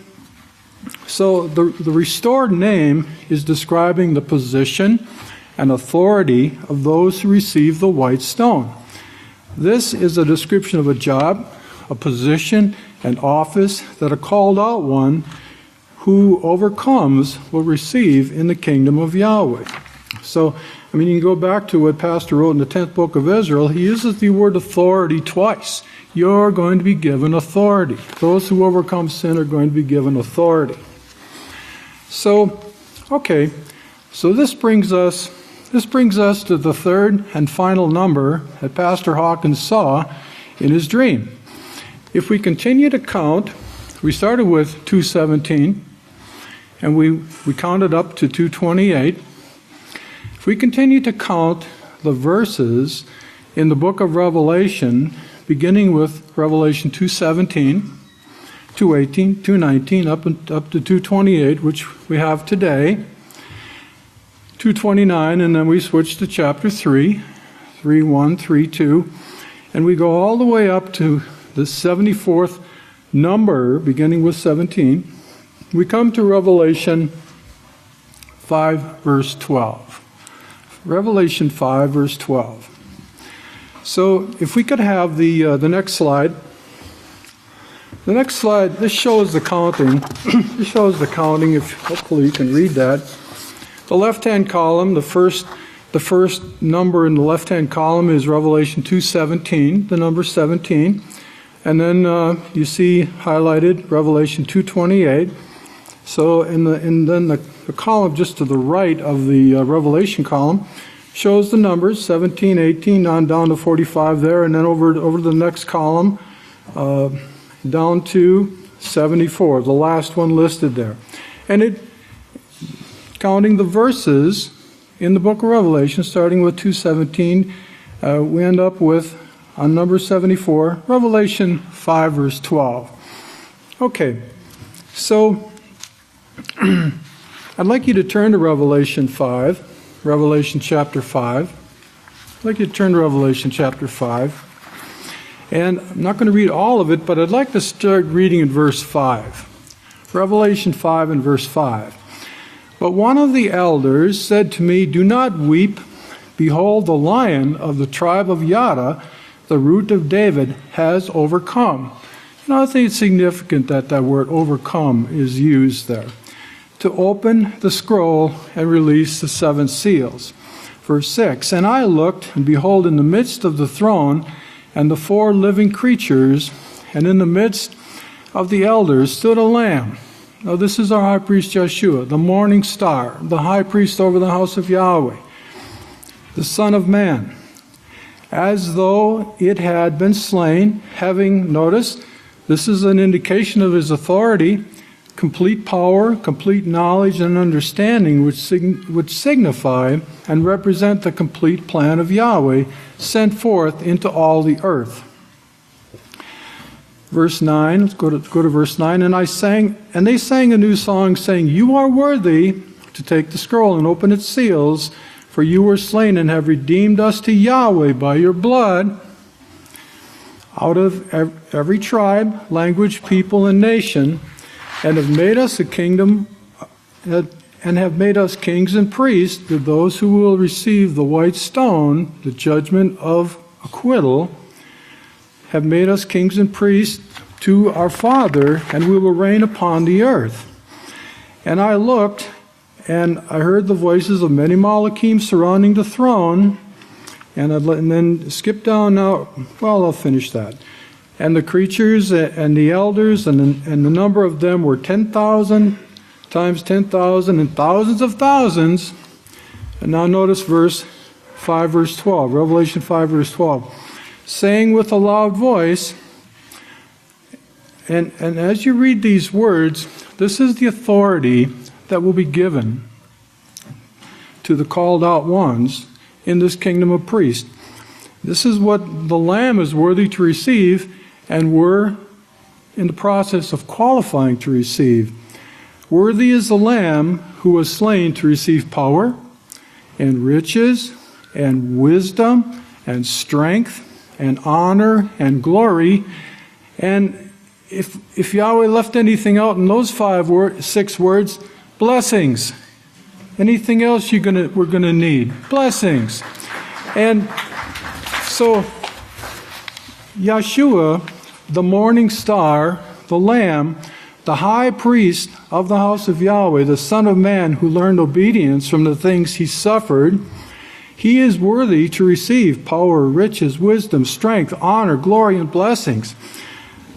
so the restored name is describing the position and authority of those who receive the white stone. This is a description of a job, a position, an office that a called out one who overcomes will receive in the kingdom of Yahweh. So, I mean, you can go back to what Pastor wrote in the 10th book of Israel. He uses the word authority twice. You're going to be given authority. Those who overcome sin are going to be given authority. So, okay, so this brings us to the third and final number that Pastor Hawkins saw in his dream. If we continue to count, we started with 217, and we counted up to 228. If we continue to count the verses in the book of Revelation, beginning with Revelation 2:17, 2:18, 2:19, up to 2:28, which we have today, 2:29, and then we switch to chapter 3, 3:1, 3:2, and we go all the way up to the 74th number, beginning with 17. We come to Revelation 5, verse 12. Revelation 5, verse 12. So if we could have the next slide. The next slide, this shows the counting. This shows the counting, if hopefully you can read that. The left-hand column, the first number in the left-hand column is Revelation 2:17, the number 17. And then you see highlighted Revelation 2:28. So and then the column just to the right of the Revelation column shows the numbers 17, 18, on down to 45 there, and then over to the next column down to 74, the last one listed there. And it counting the verses in the book of Revelation, starting with 2:17, we end up with, on number 74, Revelation 5, verse 12. Okay, so I'd like you to turn to Revelation 5, Revelation chapter 5. I'd like you to turn to Revelation chapter 5. And I'm not going to read all of it, but I'd like to start reading in verse 5. Revelation 5 and verse 5. But one of the elders said to me, "Do not weep. Behold, the Lion of the tribe of Judah, the root of David, has overcome." You know, I think it's significant that that word overcome is used there. To open the scroll and release the 7 seals. Verse 6. And I looked, and behold, in the midst of the throne, and the 4 living creatures, and in the midst of the elders stood a lamb. Now this is our high priest Yeshua, the morning star, the high priest over the house of Yahweh, the Son of Man, as though it had been slain, having, notice, this is an indication of his authority, complete power, complete knowledge and understanding, which would signify and represent the complete plan of Yahweh sent forth into all the earth. Verse 9, let's go to verse 9. And they sang a new song, saying, "You are worthy to take the scroll and open its seals, for you were slain and have redeemed us to Yahweh by your blood out of every tribe, language, people, and nation, and have made us a kingdom, and have made us kings and priests to those who will receive the white stone, the judgment of acquittal, have made us kings and priests to our Father, and we will reign upon the earth." And I looked, and I heard the voices of many Malachim surrounding the throne, and then skip down now. Well, I'll finish that. And the creatures and the elders, and the number of them were 10,000 times 10,000 and thousands of thousands. And now notice verse 5, verse 12, Revelation 5, verse 12. Saying with a loud voice, and as you read these words, this is the authority that will be given to the called out ones in this kingdom of priests. This is what the Lamb is worthy to receive, and we're in the process of qualifying to receive. Worthy is the Lamb who was slain to receive power and riches and wisdom and strength and honor and glory. And if Yahweh left anything out in those 6 words, blessings. Anything else we're going to need? Blessings. And so Yeshua, the morning star, the Lamb, the high priest of the house of Yahweh, the Son of Man, who learned obedience from the things he suffered, he is worthy to receive power, riches, wisdom, strength, honor, glory, and blessings.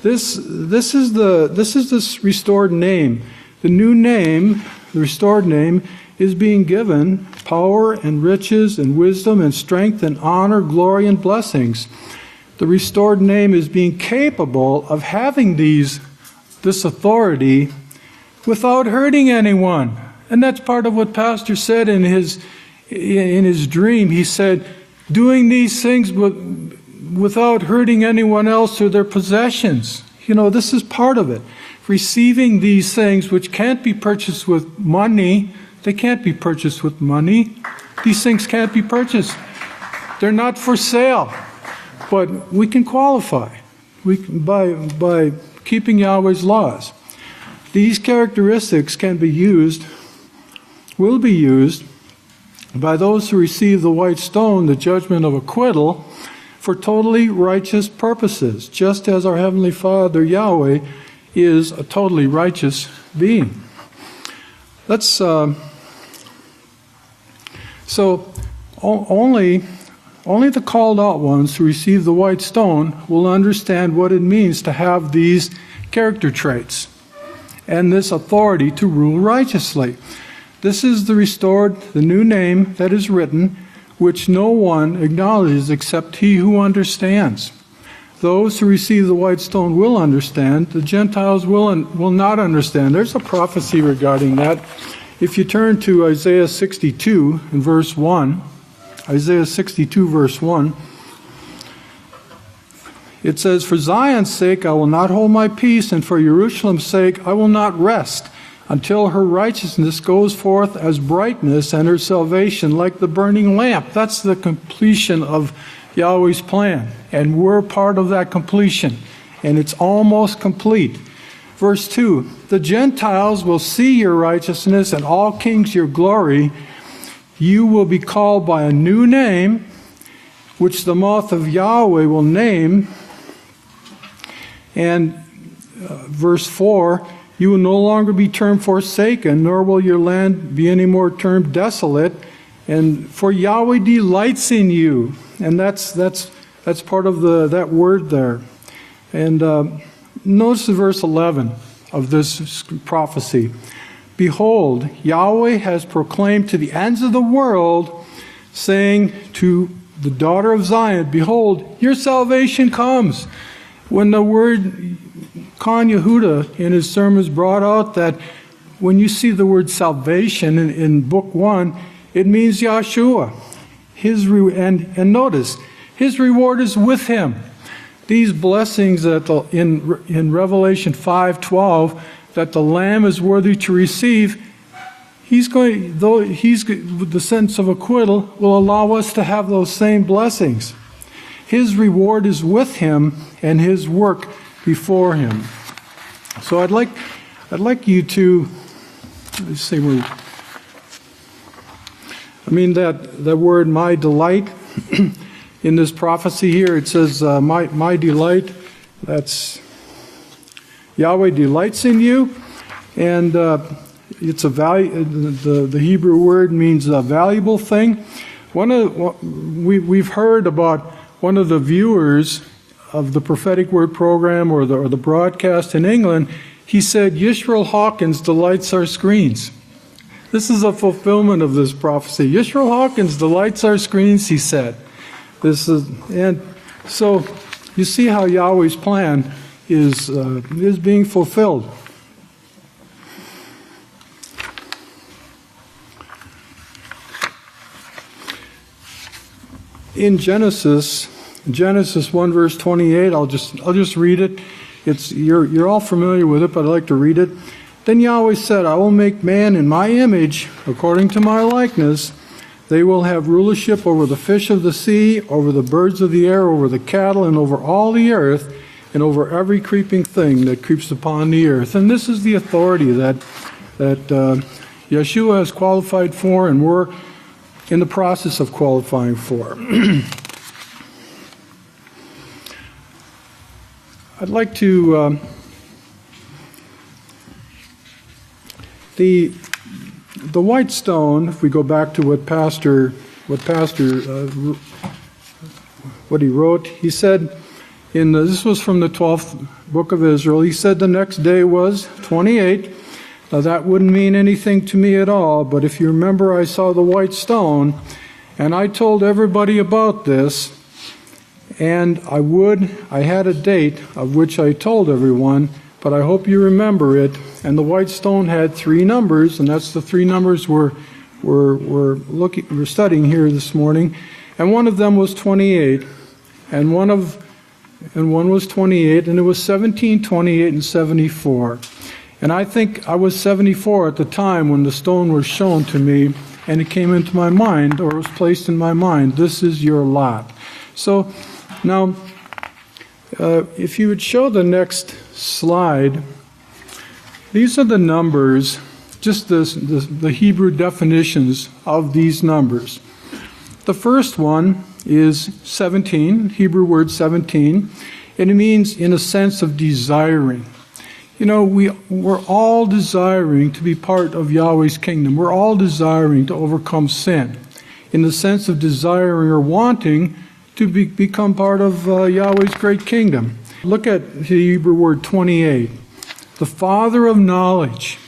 This is the restored name. The new name, the restored name, is being given power and riches and wisdom and strength and honor, glory, and blessings. The restored name is being capable of having this authority without hurting anyone. And that's part of what Pastor said in his dream. He said, doing these things without hurting anyone else or their possessions. This is part of it. Receiving these things which can't be purchased with money. They can't be purchased with money. These things can't be purchased. They're not for sale. But we can qualify by keeping Yahweh's laws. These characteristics will be used by those who receive the white stone, the judgment of acquittal, for totally righteous purposes, just as our Heavenly Father, Yahweh, is a totally righteous being. Only the called out ones who receive the white stone will understand what it means to have these character traits and this authority to rule righteously. This is the new name that is written, which no one acknowledges except he who understands. Those who receive the white stone will understand. The Gentiles will not understand. There's a prophecy regarding that. If you turn to Isaiah 62 and verse 1, Isaiah 62 verse 1, it says, "For Zion's sake I will not hold my peace, and for Jerusalem's sake I will not rest, until her righteousness goes forth as brightness and her salvation like the burning lamp." That's the completion of Yahweh's plan, and we're part of that completion, and it's almost complete. Verse 2, "The Gentiles will see your righteousness, and all kings your glory. You will be called by a new name, which the mouth of Yahweh will name." And verse 4, "You will no longer be termed forsaken, nor will your land be any more termed desolate. And for Yahweh delights in you." And that's part of that word there. And notice the verse 11 of this prophecy. "Behold, Yahweh has proclaimed to the ends of the world, saying to the daughter of Zion, Behold, your salvation comes." When the word Khan Yehuda in his sermons brought out that when you see the word salvation in book 1, it means Yahshua. And notice, his reward is with him. These blessings that in Revelation 5:12 that the Lamb is worthy to receive, the sentence of acquittal will allow us to have those same blessings. His reward is with him and his work before him. So I'd like you to, let's see where, that word "my delight" in this prophecy here, it says my delight. That's Yahweh delights in you, and it's a value. The Hebrew word means a valuable thing. We've heard about one of the viewers of the Prophetic Word program or the broadcast in England. He said, "Yisrayl Hawkins delights our screens." This is a fulfillment of this prophecy. Yisrayl Hawkins delights our screens, he said. And so you see how Yahweh's plan is being fulfilled. In Genesis 1 verse 28, I'll just read it. You're all familiar with it, but I'd like to read it. "Then Yahweh said, I will make man in my image, according to my likeness. They will have rulership over the fish of the sea, over the birds of the air, over the cattle, and over all the earth, and over every creeping thing that creeps upon the earth." And this is the authority that Yeshua has qualified for, and we're in the process of qualifying for. I'd like to The white stone, if we go back to what he wrote, he said, this was from the 12th book of Israel, he said the next day was 28. Now that wouldn't mean anything to me at all, but if you remember, I saw the white stone, and I told everybody about this, and I had a date of which I told everyone, but I hope you remember it. And the white stone had 3 numbers, and that's the 3 numbers we're studying here this morning. And one of them was 28, and one was 28, and it was 17, 28, and 74. And I think I was 74 at the time when the stone was shown to me, and it came into my mind, or was placed in my mind. This is your lot. So now, if you would show the next slide, these are the numbers, just the Hebrew definitions of these numbers. The first one is 17, Hebrew word 17, and it means in a sense of desiring. You know, we're all desiring to be part of Yahweh's kingdom. We're all desiring to overcome sin, in the sense of desiring or wanting to become part of Yahweh's great kingdom. Look at the Hebrew word 28. The Father of knowledge.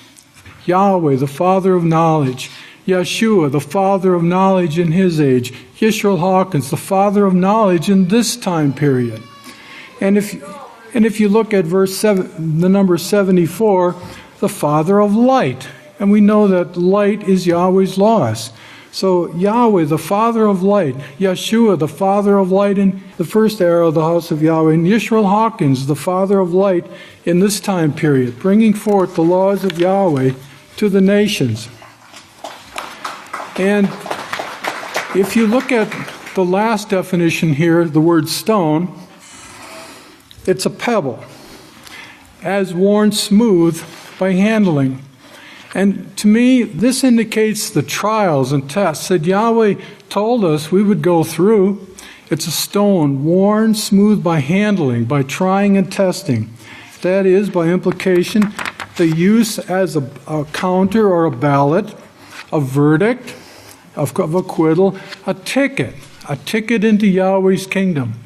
Yahweh, the Father of knowledge. Yeshua, the Father of knowledge in his age. Yisrayl Hawkins, the Father of knowledge in this time period. And if you look at verse 7, the number 74, the Father of light. And we know that light is Yahweh's laws. So Yahweh, the Father of light, Yeshua, the Father of light in the first era of the House of Yahweh, and Yisrayl Hawkins, the Father of light in this time period, bringing forth the laws of Yahweh to the nations. And if you look at the last definition here, the word stone, it's a pebble, as worn smooth by handling. And to me, this indicates the trials and tests that Yahweh told us we would go through. It's a stone worn smooth by handling, by trying and testing. That is, by implication, the use as a counter or a ballot, a verdict of acquittal, a ticket into Yahweh's kingdom.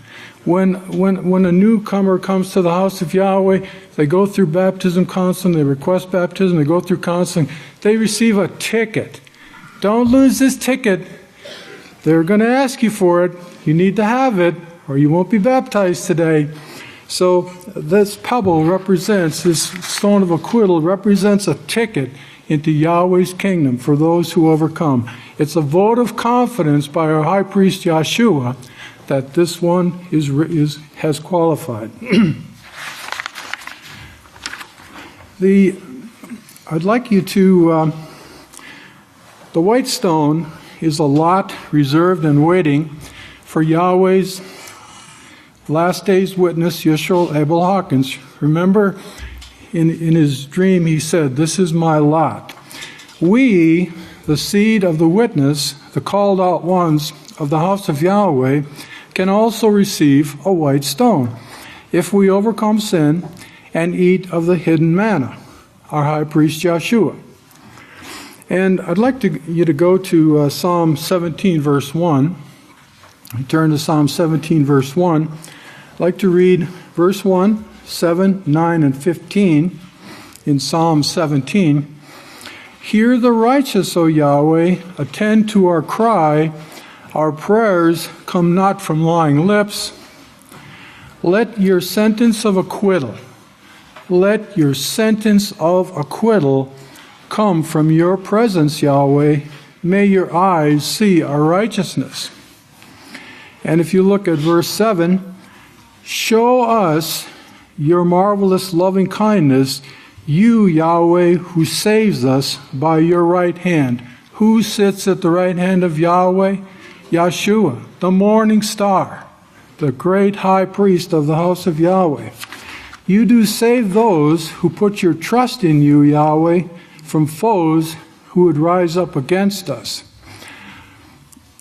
When a newcomer comes to the house of Yahweh, they go through baptism counseling, they request baptism, they go through counseling, they receive a ticket. Don't lose this ticket. They're going to ask you for it. You need to have it, or you won't be baptized today. So this pebble represents, this stone of acquittal represents a ticket into Yahweh's kingdom for those who overcome. It's a vote of confidence by our high priest Yeshua that this one has qualified. I'd like you to, the white stone is a lot reserved and waiting for Yahweh's last day's witness, Yisrayl Abel Hawkins. Remember, in his dream he said, "This is my lot." We, the seed of the witness, the called out ones of the house of Yahweh, can also receive a white stone if we overcome sin and eat of the hidden manna, our high priest Yeshua. And I'd like you to go to Psalm 17, verse 1. Turn to Psalm 17, verse 1. I'd like to read verse 1, 7, 9, and 15 in Psalm 17. Hear the righteous, O Yahweh, attend to our cry. Our prayers come not from lying lips. Let your sentence of acquittal, come from your presence, Yahweh. May your eyes see our righteousness. And if you look at verse 7, show us your marvelous loving kindness, you, Yahweh, who saves us by your right hand. Who sits at the right hand of Yahweh? Yeshua, the morning star, the great high priest of the house of Yahweh. You do save those who put your trust in you, Yahweh, from foes who would rise up against us.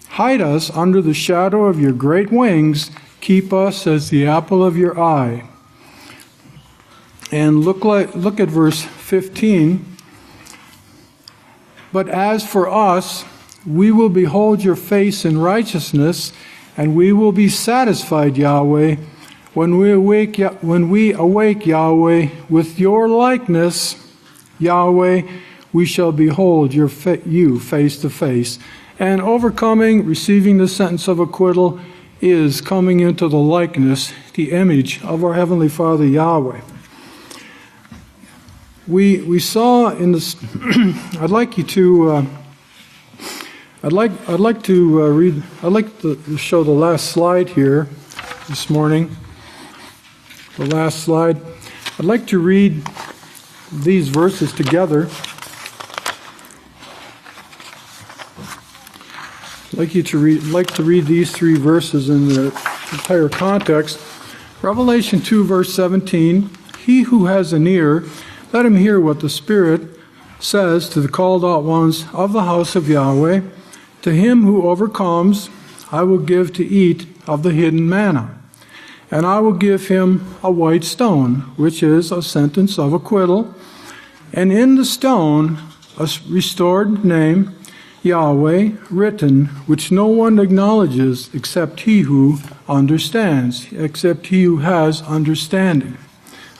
Hide us under the shadow of your great wings. Keep us as the apple of your eye. And look at verse 15. But as for us, we will behold your face in righteousness, and we will be satisfied, Yahweh, when we awake, Yahweh, with your likeness, Yahweh, we shall behold you face to face. And overcoming, receiving the sentence of acquittal, is coming into the likeness, the image of our Heavenly Father, Yahweh. We saw in this. I'd like to show the last slide here this morning. The last slide. I'd like to read these verses together. I'd like to read these three verses in their entire context. Revelation 2, verse 17. He who has an ear, let him hear what the Spirit says to the called out ones of the house of Yahweh. To him who overcomes, I will give to eat of the hidden manna. And I will give him a white stone, which is a sentence of acquittal. And in the stone, a restored name, Yahweh, written, which no one acknowledges except he who understands, except he who has understanding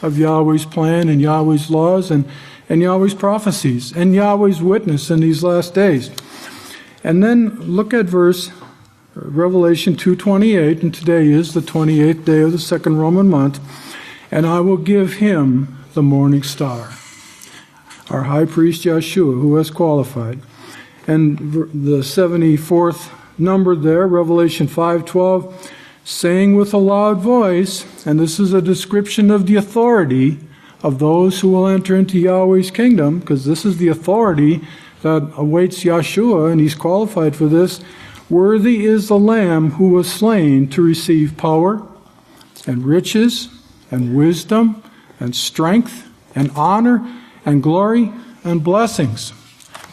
of Yahweh's plan and Yahweh's laws and Yahweh's prophecies and Yahweh's witness in these last days. And then look at Revelation 2:28, and today is the 28th day of the second Roman month, and I will give him the morning star, our high priest Yeshua, who has qualified. And the 74th number there, Revelation 5:12, saying with a loud voice, and this is a description of the authority of those who will enter into Yahweh's kingdom, because this is the authority that awaits Yeshua, and he's qualified for this. Worthy is the Lamb who was slain to receive power and riches and wisdom and strength and honor and glory and blessings.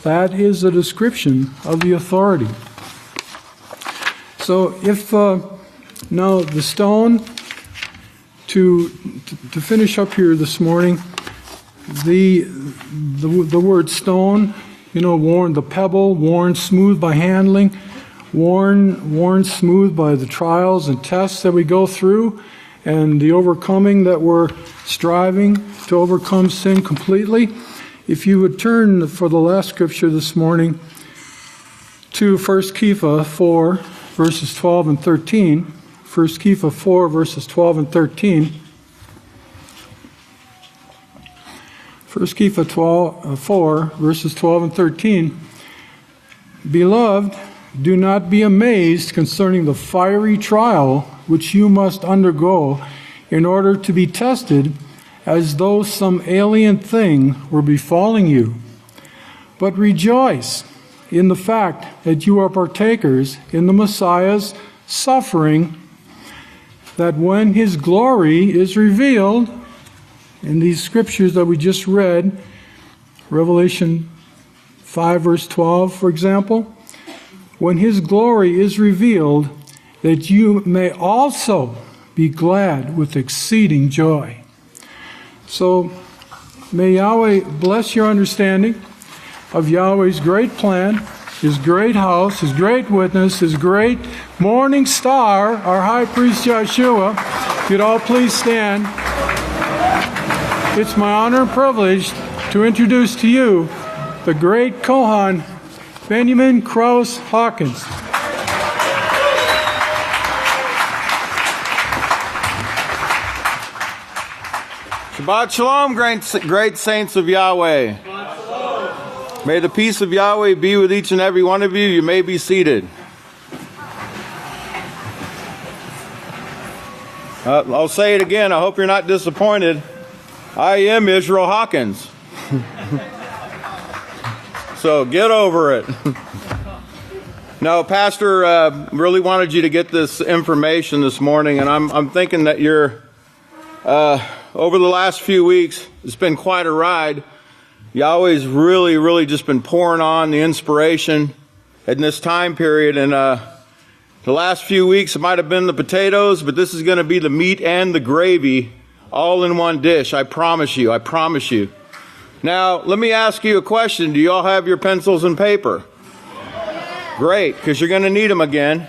That is a description of the authority. So if now the stone, to finish up here this morning, the word stone, worn, the pebble, worn smooth by handling, worn smooth by the trials and tests that we go through, and the overcoming that we're striving to overcome sin completely. If you would turn for the last scripture this morning to 1 Kepha 4, verses 12 and 13. 1 Kepha 4, verses 12 and 13. 1 Kepha 4, verses 12 and 13. Beloved, do not be amazed concerning the fiery trial which you must undergo in order to be tested, as though some alien thing were befalling you. But rejoice in the fact that you are partakers in the Messiah's suffering, that when his glory is revealed, in these scriptures that we just read, Revelation 5, verse 12, for example, when his glory is revealed, that you may also be glad with exceeding joy. So may Yahweh bless your understanding of Yahweh's great plan, his great house, his great witness, his great morning star, our high priest Yeshua. If you'd all please stand. It's my honor and privilege to introduce to you the great Kohan, Benjamin Krause Hawkins. Shabbat Shalom, great saints of Yahweh. May the peace of Yahweh be with each and every one of you. You may be seated. I'll say it again. I hope you're not disappointed. I am Yisrayl Hawkins. So get over it. No, Pastor really wanted you to get this information this morning, and I'm thinking that you're over the last few weeks, it's been quite a ride. Yahweh's really just been pouring on the inspiration in this time period, and the last few weeks it might have been the potatoes, but this is going to be the meat and the gravy all in one dish. I promise you. Now, let me ask you a question. Do you all have your pencils and paper? Great, because you're going to need them again.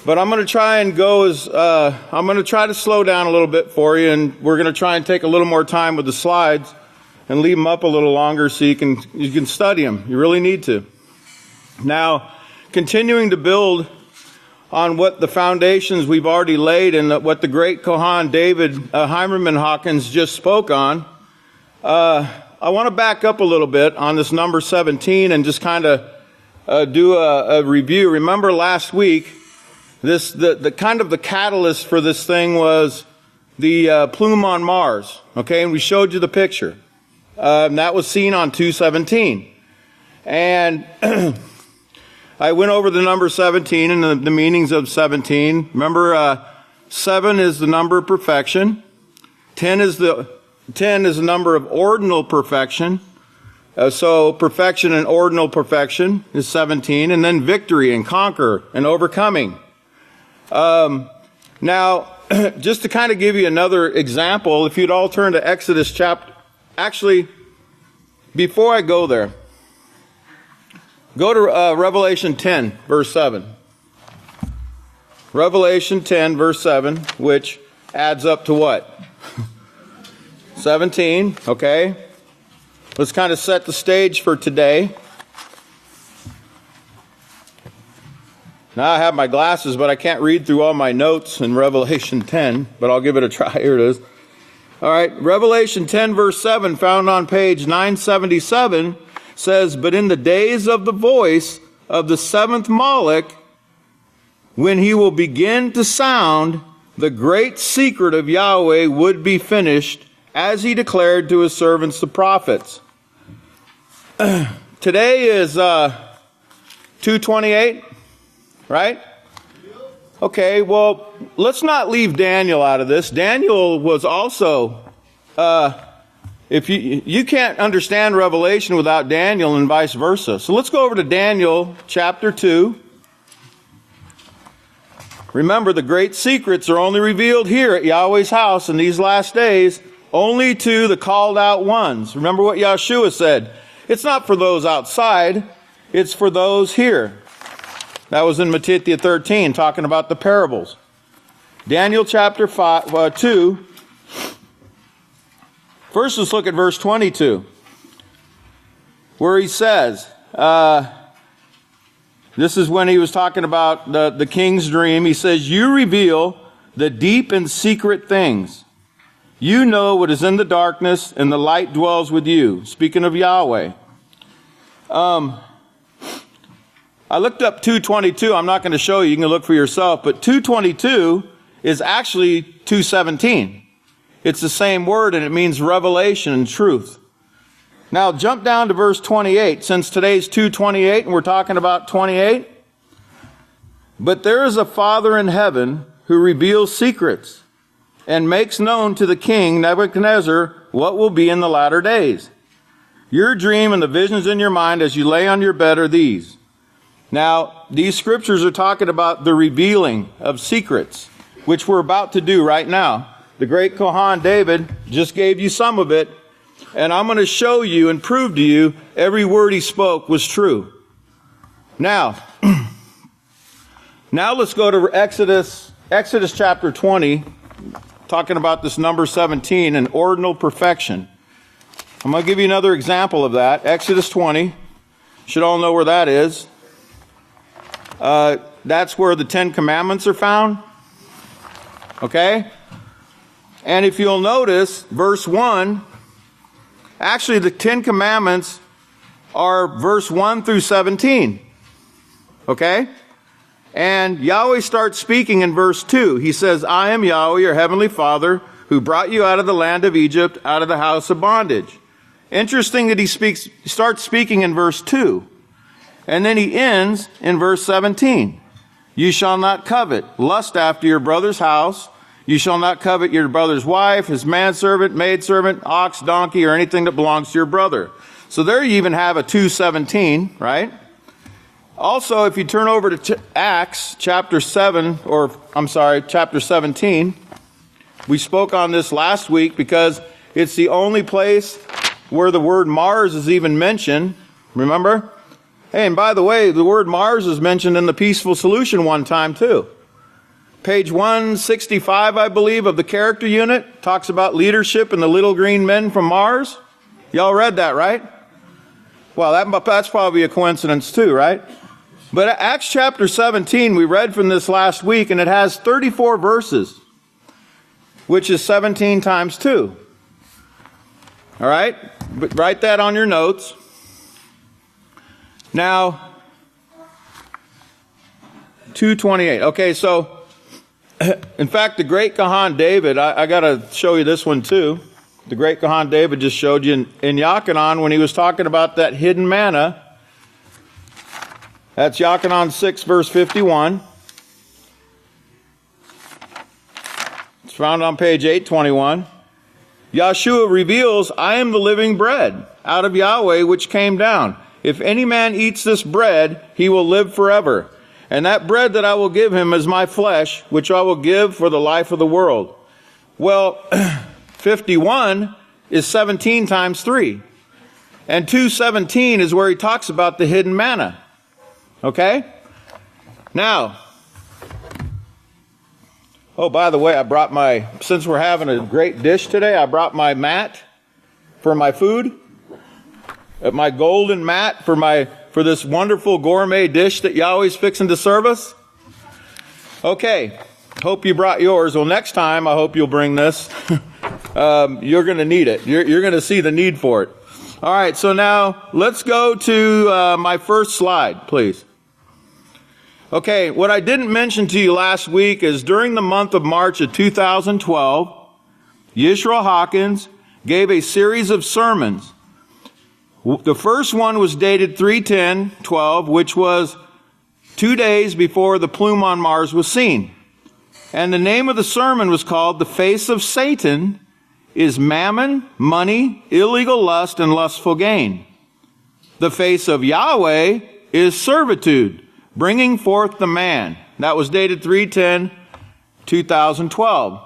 But I'm going to try and I'm going to try to slow down a little bit for you, and we're going to try and take a little more time with the slides and leave them up a little longer so you can study them. You really need to. Now, continuing to build on what the foundations we've already laid and what the great Kohan David Heimerman Hawkins just spoke on, I want to back up a little bit on this number 17 and just kind of do a review. Remember last week, the kind of the catalyst for this thing was the plume on Mars. Okay, and we showed you the picture. And that was seen on 2:17. And I went over the number 17 and the meanings of 17. Remember, 7 is the number of perfection. 10 is the number of ordinal perfection. So perfection and ordinal perfection is 17. And then victory and conquer and overcoming. Now, just to kind of give you another example, if you'd all turn to Exodus chapter... Actually, before I go there, go to Revelation 10, verse 7. Revelation 10, verse 7, which adds up to what? 17, okay? Let's kind of set the stage for today. Now I have my glasses, but I can't read through all my notes in Revelation 10, but I'll give it a try. Here it is. All right, Revelation 10, verse 7, found on page 977, says, "But in the days of the voice of the seventh Moloch, when he will begin to sound, the great secret of Yahweh would be finished, as he declared to his servants the prophets." Today is 2/28, right? Okay, well, let's not leave Daniel out of this. Daniel was also, if you can't understand Revelation without Daniel and vice versa. So let's go over to Daniel chapter 2. Remember, the great secrets are only revealed here at Yahweh's house in these last days, only to the called out ones. Remember what Yahshua said. It's not for those outside, it's for those here. That was in Matthew 13, talking about the parables. Daniel chapter 2. First, let's look at verse 22, where he says, this is when he was talking about the king's dream. He says, "You reveal the deep and secret things. You know what is in the darkness, and the light dwells with you." Speaking of Yahweh. I looked up 2:22. I'm not going to show you. You can look for yourself. But 2:22 is actually 2:17. It's the same word, and it means revelation and truth. Now, jump down to verse 28. Since today's 2:28, and we're talking about 28. "But there is a Father in heaven who reveals secrets and makes known to the king Nebuchadnezzar what will be in the latter days. Your dream and the visions in your mind as you lay on your bed are these." Now, these scriptures are talking about the revealing of secrets, which we're about to do right now. The great Kohan David just gave you some of it, and I'm going to show you and prove to you every word he spoke was true. Now, let's go to Exodus chapter 20, talking about this number 17 and ordinal perfection. I'm going to give you another example of that. Exodus 20. Should all know where that is. That's where the 10 Commandments are found. Okay? And if you'll notice, verse 1, actually the 10 Commandments are verse 1 through 17. Okay? And Yahweh starts speaking in verse 2. He says, "I am Yahweh, your heavenly Father, who brought you out of the land of Egypt, out of the house of bondage." Interesting that he starts speaking in verse 2. And then he ends in verse 17. "You shall not covet, lust after your brother's house. You shall not covet your brother's wife, his manservant, maidservant, ox, donkey, or anything that belongs to your brother." So there you even have a 2:17, right? Also, if you turn over to Acts chapter 17, we spoke on this last week because it's the only place where the word Mars is even mentioned. Remember? Hey, and by the way, the word Mars is mentioned in the Peaceful Solution one time too. Page 165, I believe, of the character unit talks about leadership and the little green men from Mars. Y'all read that, right? Well, that's probably a coincidence too, right? But Acts chapter 17, we read from this last week, and it has 34 verses, which is 17 times 2. All right? But write that on your notes. Now, 228. Okay, so, in fact, the great Kahan David, I got to show you this one too. The great Kahan David just showed you in Yachanan when he was talking about that hidden manna. That's Yachanan 6, verse 51. It's found on page 821. Yahshua reveals, I am the living bread out of Yahweh which came down. If any man eats this bread, he will live forever. And that bread that I will give him is my flesh, which I will give for the life of the world. Well, 51 is 17 times 3. And 2:17 is where he talks about the hidden manna. Okay? Now, oh, by the way, since we're having a great dish today, I brought my mat for my food. My golden mat for this wonderful gourmet dish that Yahweh's fixing to serve us. Okay, hope you brought yours. Well, next time, I hope you'll bring this. You're going to need it. You're going to see the need for it. All right, so now let's go to my first slide, please. Okay, what I didn't mention to you last week is during the month of March of 2012, Yisrayl Hawkins gave a series of sermons. The first one was dated 3/10/12, which was 2 days before the plume on Mars was seen. And the name of the sermon was called The Face of Satan is Mammon, Money, Illegal Lust, and Lustful Gain. The Face of Yahweh is Servitude, Bringing Forth the Man. That was dated 3/10/2012.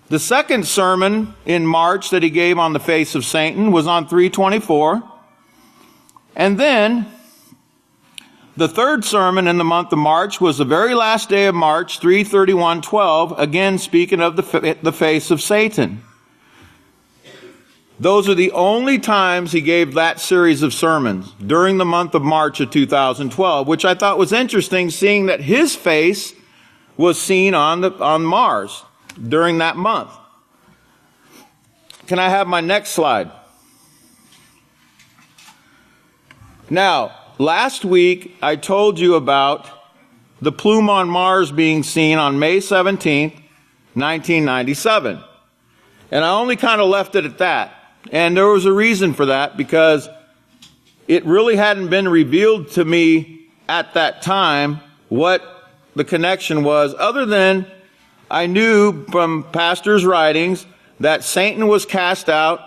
The second sermon in March that he gave on the face of Satan was on 3/24. And then the third sermon in the month of March was the very last day of March, 3/31/12, again speaking of the face of Satan. Those are the only times he gave that series of sermons during the month of March of 2012, which I thought was interesting, seeing that his face was seen on Mars during that month. Can I have my next slide? Now, last week I told you about the plume on Mars being seen on May 17th, 1997. And I only kind of left it at that. And there was a reason for that, because it really hadn't been revealed to me at that time what the connection was, other than I knew from pastors' writings that Satan was cast out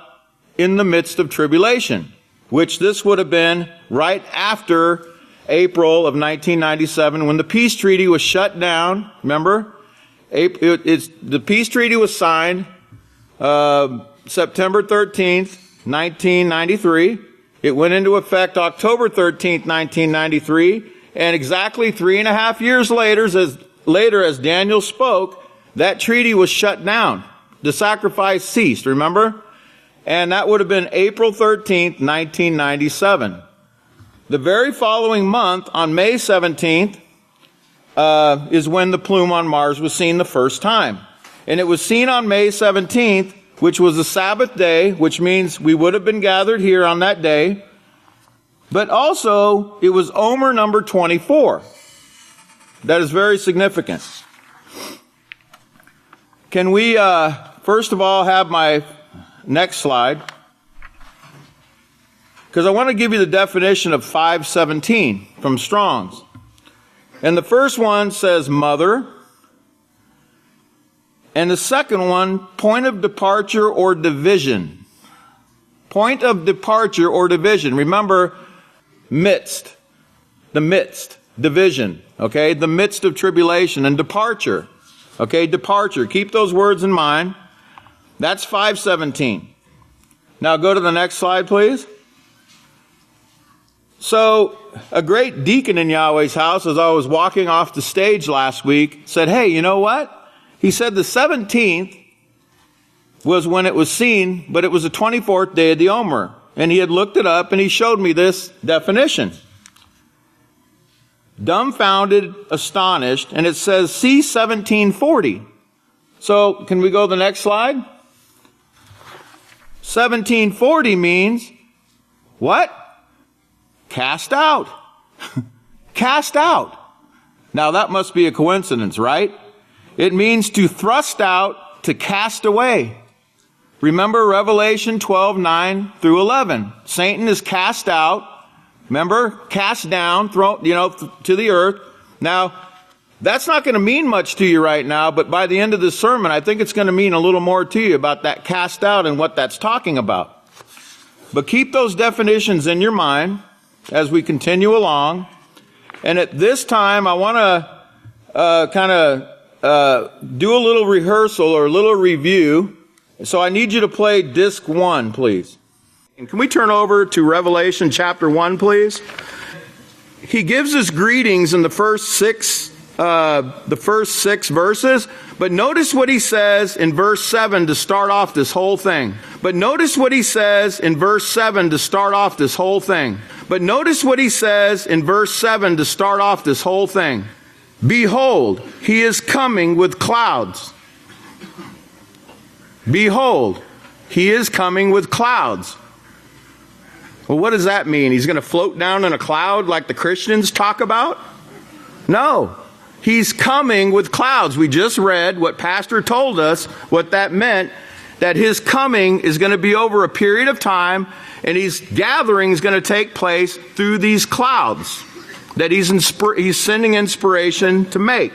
in the midst of tribulation, which this would have been right after April of 1997 when the peace treaty was shut down. Remember? The peace treaty was signed September 13th, 1993. It went into effect October 13th, 1993. And exactly 3.5 years later, as Daniel spoke, that treaty was shut down. The sacrifice ceased, remember? And that would have been April 13th, 1997. The very following month, on May 17th, is when the plume on Mars was seen the first time. And it was seen on May 17th, which was a Sabbath day, which means we would have been gathered here on that day. But also, it was Omer number 24. That is very significant. Can we, first of all, have my next slide? Because I want to give you the definition of 517 from Strong's. And the first one says mother. And the second one, point of departure or division. Point of departure or division. Remember, midst. The midst. Division. Okay? The midst of tribulation. And departure. Okay? Departure. Keep those words in mind. That's 517. Now go to the next slide, please. So a great deacon in Yahweh's house, as I was walking off the stage last week, said, hey, you know what? He said the 17th was when it was seen, but it was the 24th day of the Omer. And he had looked it up, and he showed me this definition. Dumbfounded, astonished, and it says C 1740. So can we go to the next slide? 1740 means what? Cast out. Cast out. Now that must be a coincidence, right? It means to thrust out, to cast away. Remember Revelation 12:9 through 11. Satan is cast out. Remember, cast down, thrown, to the earth. Now, that's not going to mean much to you right now, but by the end of this sermon, I think it's going to mean a little more to you about that cast out and what that's talking about. But keep those definitions in your mind as we continue along. And at this time, I want to do a little rehearsal or a little review. So I need you to play disc 1, please. And can we turn over to Revelation chapter 1, please? He gives us greetings in the first six verses, but notice what he says in verse 7 to start off this whole thing. But notice what he says in verse 7 to start off this whole thing. But notice what he says in verse 7 to start off this whole thing. Behold, he is coming with clouds. Behold, he is coming with clouds. Well, what does that mean? He's going to float down in a cloud like the Christians talk about? No. He's coming with clouds. We just read what Pastor told us, what that meant, that his coming is going to be over a period of time, and his gathering is going to take place through these clouds that he's sending inspiration to make.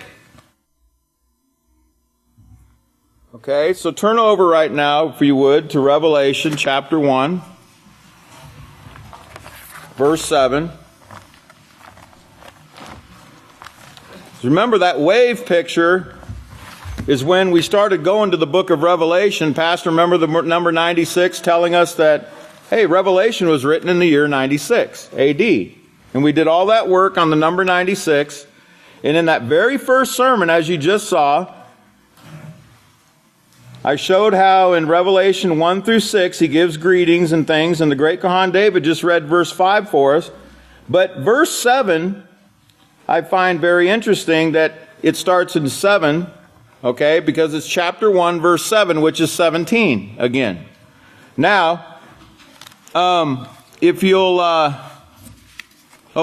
Okay, so turn over right now, if you would, to Revelation chapter 1, verse 7. Remember that wave picture is when we started going to the book of Revelation. Pastor, remember the number 96 telling us that, hey, Revelation was written in the year 96 AD. And we did all that work on the number 96. And in that very first sermon, as you just saw, I showed how in Revelation 1 through 6, he gives greetings and things, and the great Kohan David just read verse 5 for us. But verse 7, I find very interesting that it starts in 7, okay, because it's chapter 1, verse 7, which is 17 again. Now, if you'll...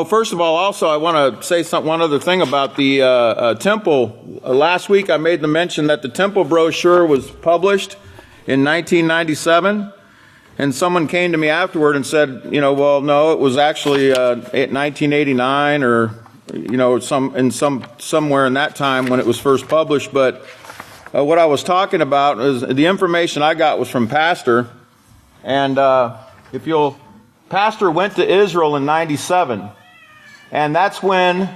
first of all, also, I want to say one other thing about the temple. Last week, I made the mention that the temple brochure was published in 1997, and someone came to me afterward and said, well, no, it was actually 1989 or, somewhere in that time when it was first published. But what I was talking about is the information I got was from Pastor, and Pastor went to Israel in 97. And that's when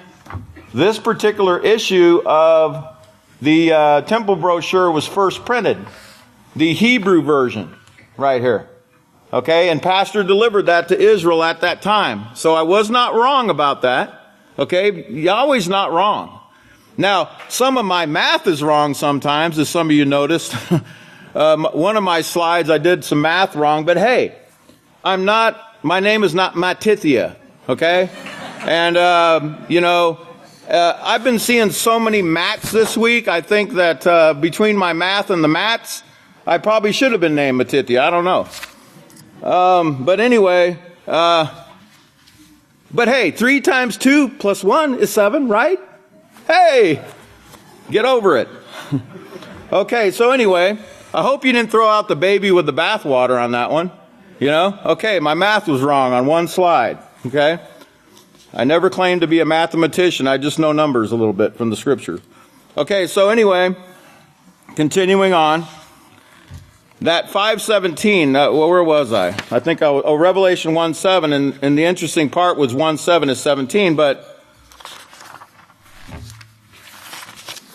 this particular issue of the temple brochure was first printed. The Hebrew version, right here. Okay, and Pastor delivered that to Israel at that time. So I was not wrong about that. Okay, Yahweh's not wrong. Now, some of my math is wrong sometimes, as some of you noticed. One of my slides, I did some math wrong, but hey, my name is not Matithia, okay? And, I've been seeing so many mats this week. I think that between my math and the mats, I probably should have been named Matithia. I don't know. But anyway, but hey, 3 times 2 plus 1 is 7, right? Hey, get over it. Okay, so anyway, I hope you didn't throw out the baby with the bathwater on that one. Okay, my math was wrong on one slide. Okay. I never claimed to be a mathematician. I just know numbers a little bit from the scripture. Okay, so anyway, continuing on. That 5:17, where was I? I think Revelation 1:7, and the interesting part was 1:7 is 17, but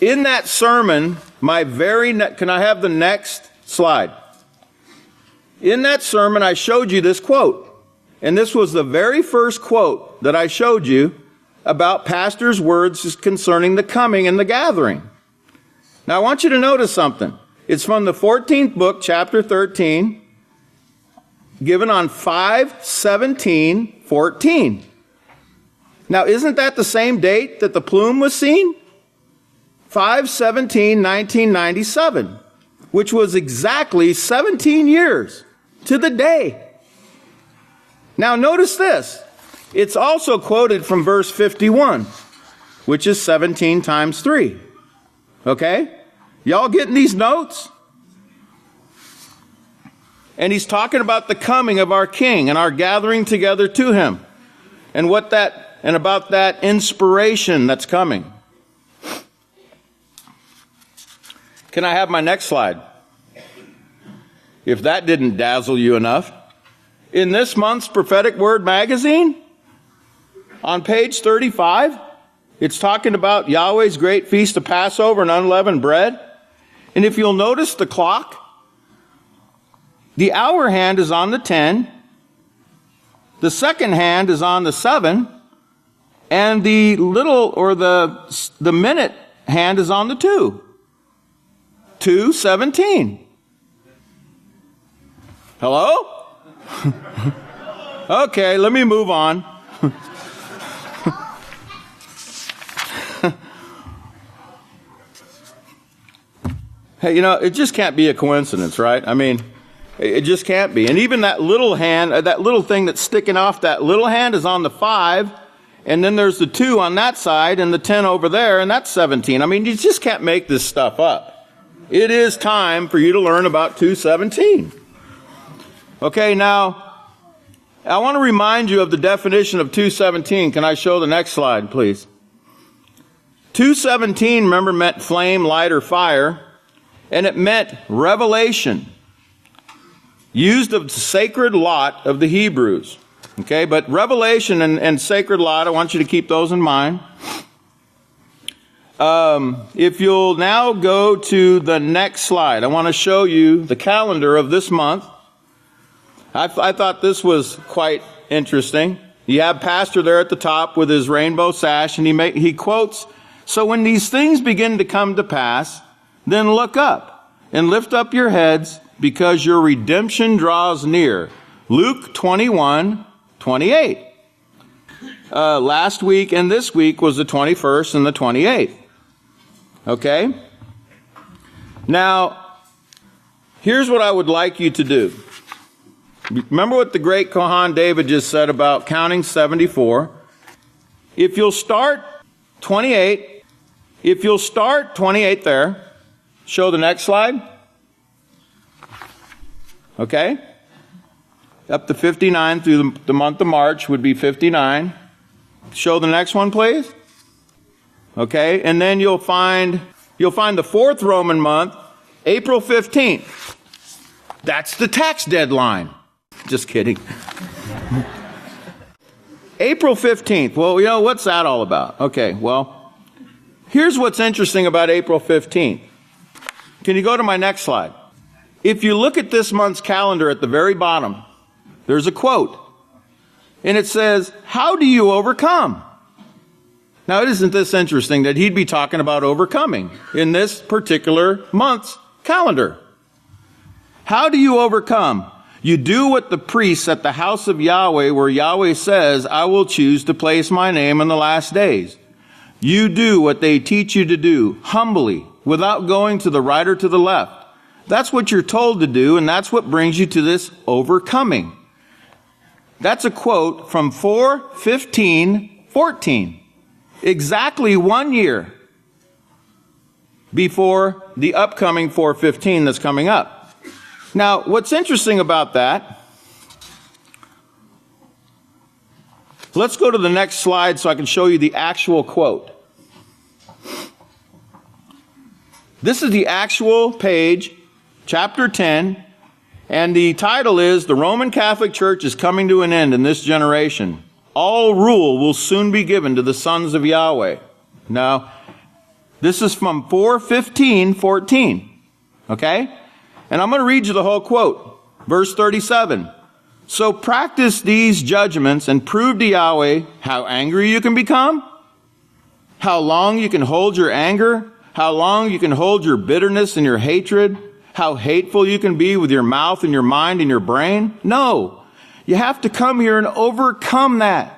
in that sermon, can I have the next slide? In that sermon, I showed you this quote. And this was the very first quote that I showed you about pastor's words concerning the coming and the gathering. Now, I want you to notice something. It's from the 14th book, chapter 13, given on 5/17/14. Now, isn't that the same date that the plume was seen? 5/17/1997, which was exactly 17 years to the day. Now, notice this. It's also quoted from verse 51, which is 17 times 3. Okay? Y'all getting these notes? And he's talking about the coming of our King and our gathering together to him. And about that inspiration that's coming. Can I have my next slide? If that didn't dazzle you enough. In this month's Prophetic Word magazine, on page 35, it's talking about Yahweh's great feast of Passover and unleavened bread. And if you'll notice the clock, the hour hand is on the 10, the second hand is on the 7, and the the minute hand is on the 2. 2:17. Hello? Okay, let me move on. Hey, it just can't be a coincidence, right? I mean, it just can't be. And even that little hand, that little thing that's sticking off that little hand is on the 5, and then there's the 2 on that side and the 10 over there, and that's 17. I mean, you just can't make this stuff up. It is time for you to learn about 2:17. Okay, now, I want to remind you of the definition of 2:17. Can I show the next slide, please? 2:17, remember, meant flame, light, or fire, and it meant revelation, used of the sacred lot of the Hebrews. Okay, but revelation and sacred lot, I want you to keep those in mind. If you'll now go to the next slide, I want to show you the calendar of this month. I thought this was quite interesting. You have Pastor there at the top with his rainbow sash, and he quotes, "So when these things begin to come to pass, then look up and lift up your heads, because your redemption draws near." Luke 21:28. Last week and this week was the 21st and the 28th. Okay? Now, here's what I would like you to do. Remember what the great Kohan David just said about counting 74. If you'll start 28 there, show the next slide. Okay? Up to 59 through the month of March would be 59. Show the next one, please. Okay? And then you'll find the fourth Roman month, April 15th. That's the tax deadline. Just kidding. April 15th. Well, what's that all about? Okay, well, here's what's interesting about April 15th. Can you go to my next slide? If you look at this month's calendar at the very bottom, there's a quote. And it says, "How do you overcome?" Now, isn't this interesting that he'd be talking about overcoming in this particular month's calendar? How do you overcome? You do what the priests at the house of Yahweh, where Yahweh says, "I will choose to place my name in the last days." You do what they teach you to do, humbly, without going to the right or to the left. That's what you're told to do, and that's what brings you to this overcoming. That's a quote from 4:15:14. Exactly 1 year before the upcoming 4:15 that's coming up. Now, what's interesting about that, let's go to the next slide so I can show you the actual quote. This is the actual page, chapter 10, and the title is, "The Roman Catholic Church is Coming to an End in This Generation. All rule will soon be given to the sons of Yahweh." Now, this is from 4:15:14, okay? And I'm going to read you the whole quote. Verse 37. So practice these judgments and prove to Yahweh how angry you can become, how long you can hold your anger, how long you can hold your bitterness and your hatred, how hateful you can be with your mouth and your mind and your brain. No, you have to come here and overcome that.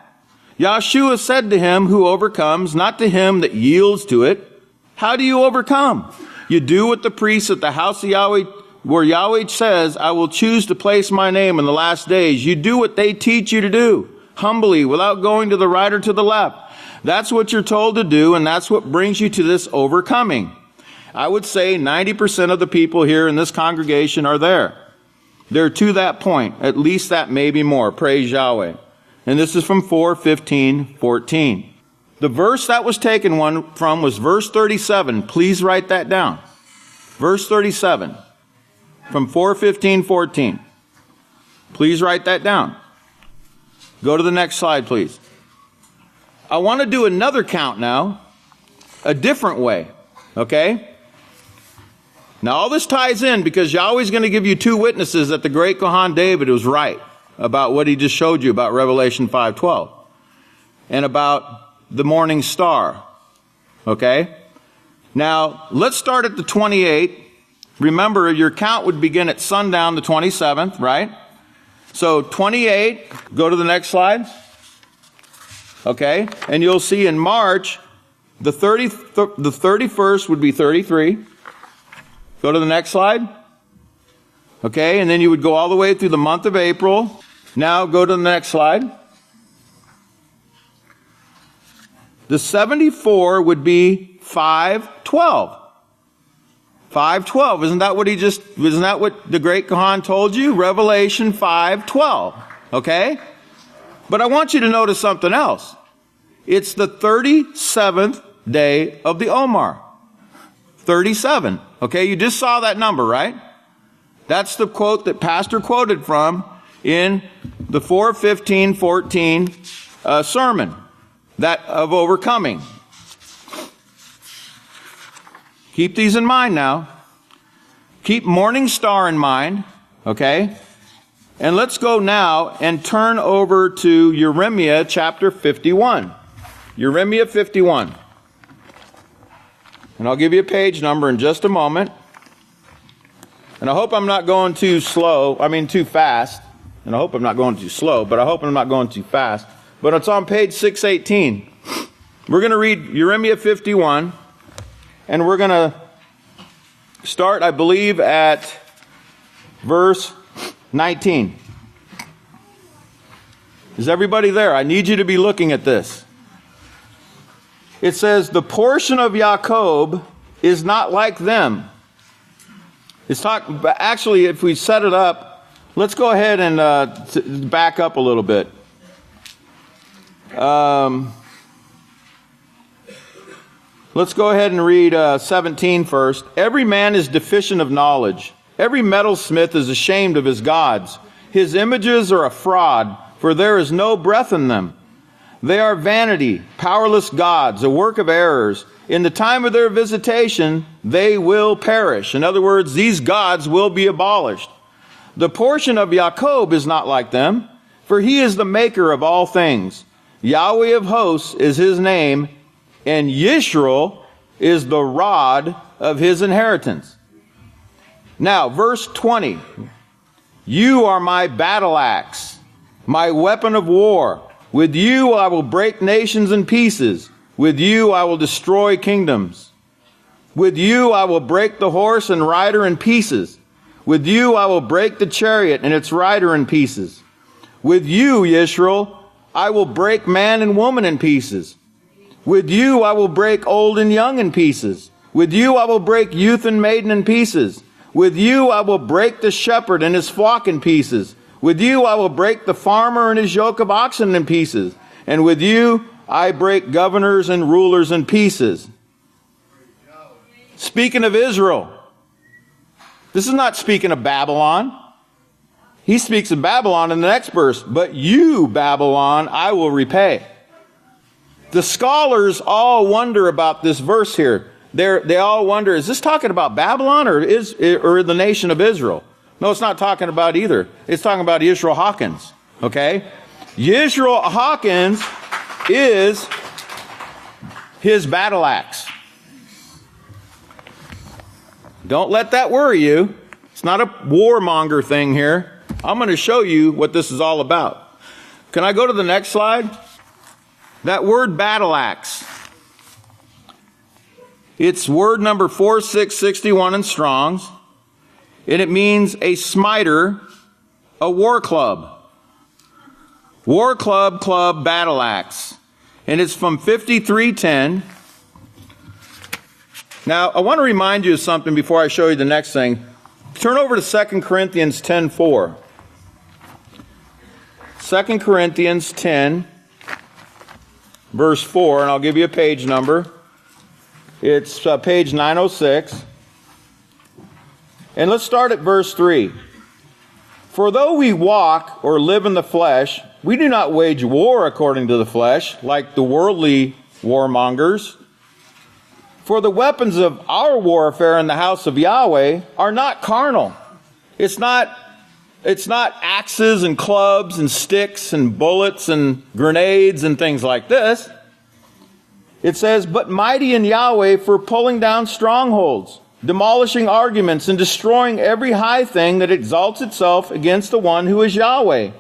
Yahshua said to him who overcomes, not to him that yields to it. How do you overcome? You do what the priests at the house of Yahweh, where Yahweh says, I will choose to place my name in the last days. You do what they teach you to do, humbly, without going to the right or to the left. That's what you're told to do, and that's what brings you to this overcoming. I would say 90% of the people here in this congregation are there. They're to that point, at least that, maybe more. Praise Yahweh. And this is from 4:15-14. The verse that was taken from was verse 37. Please write that down. Verse 37 from 4:15-14. Please write that down. Go to the next slide, please. I want to do another count now, a different way, okay? Now all this ties in because Yahweh's going to give you two witnesses that the great Kohan David was right about what he just showed you about Revelation 5:12 and about the morning star, okay? Now let's start at the 28. Remember, your count would begin at sundown the 27th, right? So 28, go to the next slide. Okay, and you'll see in March, the 31st would be 33. Go to the next slide. Okay, and then you would go all the way through the month of April. Now go to the next slide. The 74 would be 5/12. 5/12. Isn't that what the great Kohan told you? Revelation 5:12. Okay? But I want you to notice something else. It's the 37th day of the Omar. 37. Okay, you just saw that number, right? That's the quote that Pastor quoted from in the 4:15-14 sermon, that of overcoming. Keep these in mind now. Keep morning star in mind, okay? And let's go now and turn over to Jeremiah chapter 51. Jeremiah 51. And I'll give you a page number in just a moment. And I hope I'm not going too fast. And I hope I'm not going too slow, but I hope I'm not going too fast. But it's on page 618. We're going to read Jeremiah 51. And we're going to start, I believe, at verse 19. Is everybody there? I need you to be looking at this. It says, the portion of Jacob is not like them. Actually, if we set it up, let's go ahead and back up a little bit. Let's go ahead and read 17 first. Every man is deficient of knowledge. Every metalsmith is ashamed of his gods. His images are a fraud, for there is no breath in them. They are vanity, powerless gods, a work of errors. In the time of their visitation, they will perish. In other words, these gods will be abolished. The portion of Jacob is not like them, for he is the maker of all things. Yahweh of hosts is his name, and Yisrayl is the rod of his inheritance. Now, verse 20. You are my battle axe, my weapon of war. With you I will break nations in pieces. With you I will destroy kingdoms. With you I will break the horse and rider in pieces. With you I will break the chariot and its rider in pieces. With you, Yisrayl, I will break man and woman in pieces. With you I will break old and young in pieces. With you I will break youth and maiden in pieces. With you I will break the shepherd and his flock in pieces. With you I will break the farmer and his yoke of oxen in pieces. And with you I break governors and rulers in pieces. Speaking of Israel, this is not speaking of Babylon. He speaks of Babylon in the next verse. But you, Babylon, I will repay. The scholars all wonder about this verse here. They all wonder, is this talking about Babylon or the nation of Israel? No, it's not talking about either. It's talking about Yisrayl Hawkins. Okay? Yisrayl Hawkins is his battle axe. Don't let that worry you. It's not a warmonger thing here. I'm going to show you what this is all about. Can I go to the next slide? That word battle axe. It's word number 4661 in Strong's. And it means a smiter, a war club. War club, club, battle axe. And it's from 5310. Now, I want to remind you of something before I show you the next thing. Turn over to 2 Corinthians 10:4. 2 Corinthians 10, verse 4, and I'll give you a page number. It's page 906. And let's start at verse 3. For though we walk or live in the flesh, we do not wage war according to the flesh, like the worldly warmongers. For the weapons of our warfare in the house of Yahweh are not carnal. It's not axes and clubs and sticks and bullets and grenades and things like this. It says, but mighty in Yahweh for pulling down strongholds, demolishing arguments, and destroying every high thing that exalts itself against the one who is Yahweh,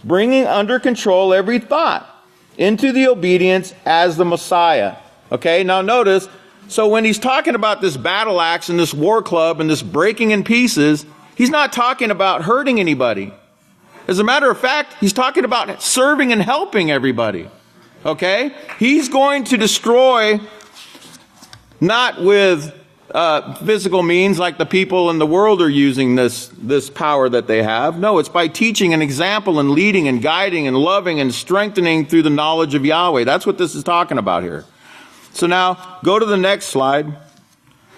bringing under control every thought into the obedience as the Messiah. Okay, now notice, so when he's talking about this battle axe and this war club and this breaking in pieces, he's not talking about hurting anybody. As a matter of fact, he's talking about serving and helping everybody. Okay? He's going to destroy not with physical means like the people in the world are using this power that they have. No, it's by teaching an example and leading and guiding and loving and strengthening through the knowledge of Yahweh. That's what this is talking about here. So now, go to the next slide,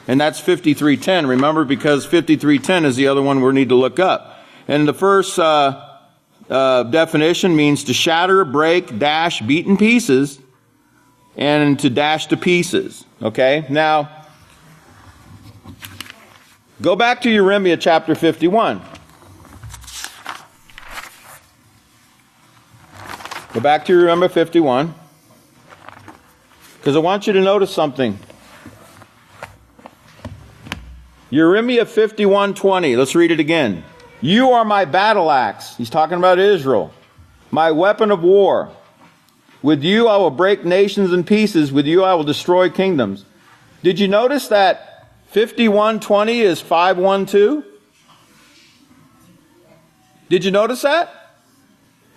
and that's 5310. Remember, because 5310 is the other one we need to look up. And the first definition means to shatter, break, dash, beat in pieces, and to dash to pieces. Okay? Now, go back to Yirmiah chapter 51. Go back to Yirmiah 51. Because I want you to notice something. Yirmiah 51:20. Let's read it again. You are my battle axe. He's talking about Israel. My weapon of war. With you I will break nations in pieces. With you I will destroy kingdoms. Did you notice that 51:20 is 5:1:2? Did you notice that?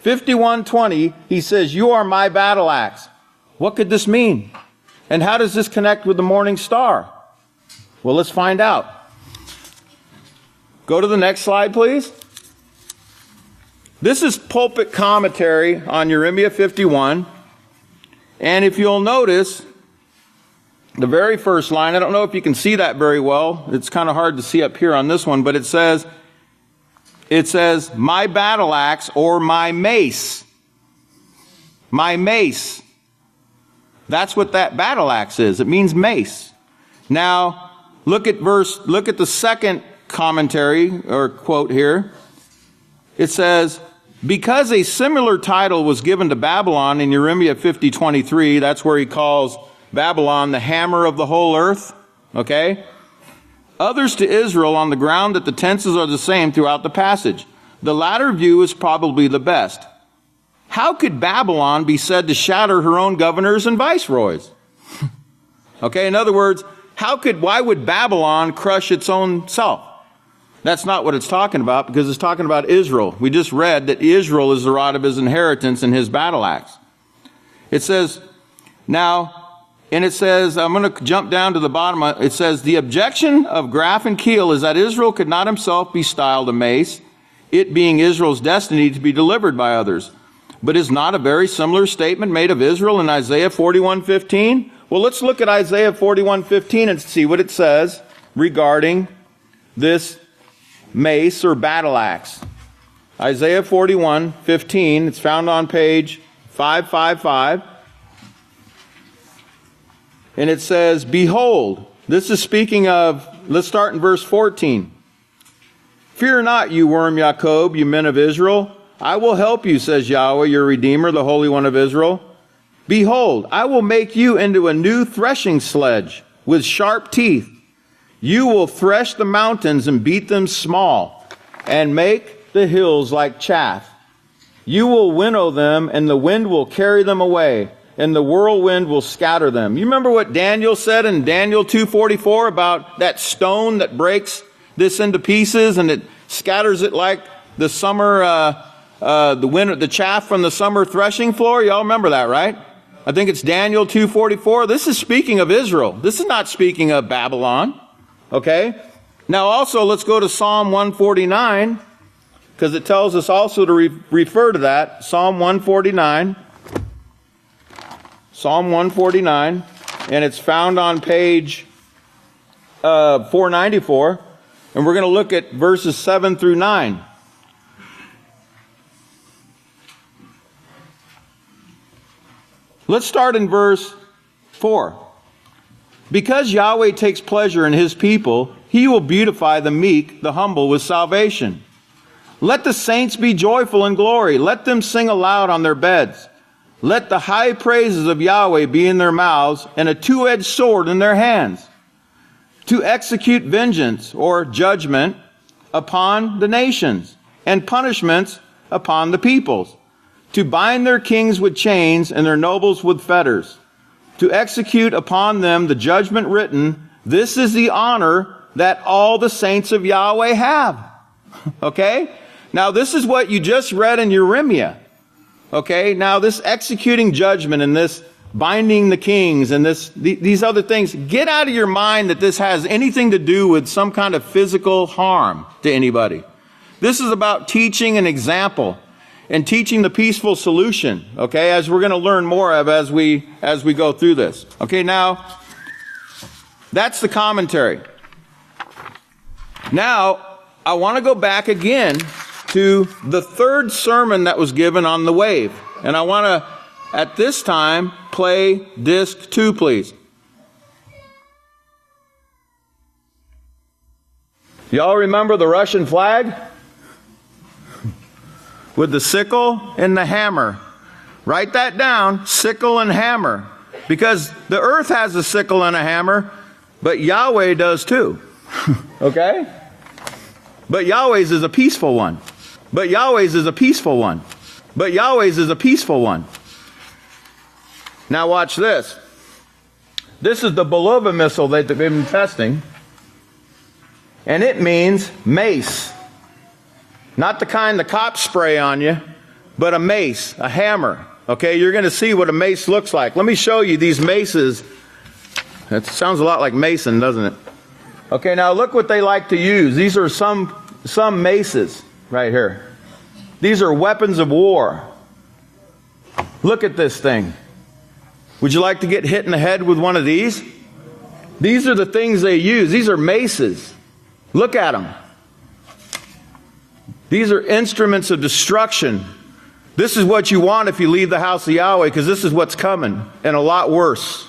51:20, he says, you are my battle axe. What could this mean? And how does this connect with the morning star? Well, let's find out. Go to the next slide, please. This is pulpit commentary on Yirmiah 51. And if you'll notice, the very first line, I don't know if you can see that very well. It's kind of hard to see up here on this one, but it says, my battle axe or my mace. My mace. That's what that battle axe is. It means mace. Now, look at the second commentary or quote here. It says, because a similar title was given to Babylon in Yirmiah 50:23, that's where he calls Babylon the hammer of the whole earth. Okay? Others to Israel on the ground that the tenses are the same throughout the passage. The latter view is probably the best. How could Babylon be said to shatter her own governors and viceroys? Okay, in other words, why would Babylon crush its own self? That's not what it's talking about, because it's talking about Israel. We just read that Israel is the rod of his inheritance and his battle axe. It says, I'm going to jump down to the bottom. It says, the objection of Graf and Keel is that Israel could not himself be styled a mace, it being Israel's destiny to be delivered by others. But is not a very similar statement made of Israel in Isaiah 41:15? Well, let's look at Isaiah 41:15 and see what it says regarding this mace or battle axe. Isaiah 41:15, it's found on page 555. And it says, behold, this is speaking of, let's start in verse 14. Fear not, you worm Jacob, you men of Israel. I will help you, says Yahweh, your Redeemer, the Holy One of Israel. Behold, I will make you into a new threshing sledge with sharp teeth. You will thresh the mountains and beat them small, and make the hills like chaff. You will winnow them, and the wind will carry them away, and the whirlwind will scatter them. You remember what Daniel said in Daniel 2:44 about that stone that breaks this into pieces and it scatters it like the summer, the chaff from the summer threshing floor? Y'all remember that, right? I think it's Daniel 2:44. This is speaking of Israel. This is not speaking of Babylon. Okay? Now also, let's go to Psalm 149, because it tells us also to refer to that. Psalm 149. Psalm 149, and it's found on page 494, and we're going to look at verses 7 through 9. Let's start in verse 4. Because Yahweh takes pleasure in his people, he will beautify the meek, the humble, with salvation. Let the saints be joyful in glory. Let them sing aloud on their beds. Let the high praises of Yahweh be in their mouths and a two-edged sword in their hands, to execute vengeance or judgment upon the nations and punishments upon the peoples, to bind their kings with chains and their nobles with fetters, to execute upon them the judgment written. This is the honor that all the saints of Yahweh have. Okay? Now this is what you just read in Jeremiah. Okay, now this executing judgment and this binding the kings and these other things, get out of your mind that this has anything to do with some kind of physical harm to anybody. This is about teaching an example and teaching the peaceful solution, okay, as we're going to learn more of as we go through this. Okay, now, that's the commentary. Now, I want to go back again to the third sermon that was given on the wave. And I want to, at this time, play disc 2, please. Y'all remember the Russian flag? With the sickle and the hammer. Write that down, sickle and hammer. Because the earth has a sickle and a hammer, but Yahweh does too. Okay? But Yahweh's is a peaceful one. But Yahweh's is a peaceful one. But Yahweh's is a peaceful one. Now watch this. This is the Belova missile that they've been testing. And it means mace. Not the kind the cops spray on you, but a mace, a hammer. Okay, you're going to see what a mace looks like. Let me show you these maces. It sounds a lot like Mason, doesn't it? Okay, now look what they like to use. These are some maces right here. These are weapons of war. Look at this thing. Would you like to get hit in the head with one of these? These are the things they use. These are maces. Look at them. These are instruments of destruction. This is what you want if you leave the house of Yahweh, because this is what's coming, and a lot worse.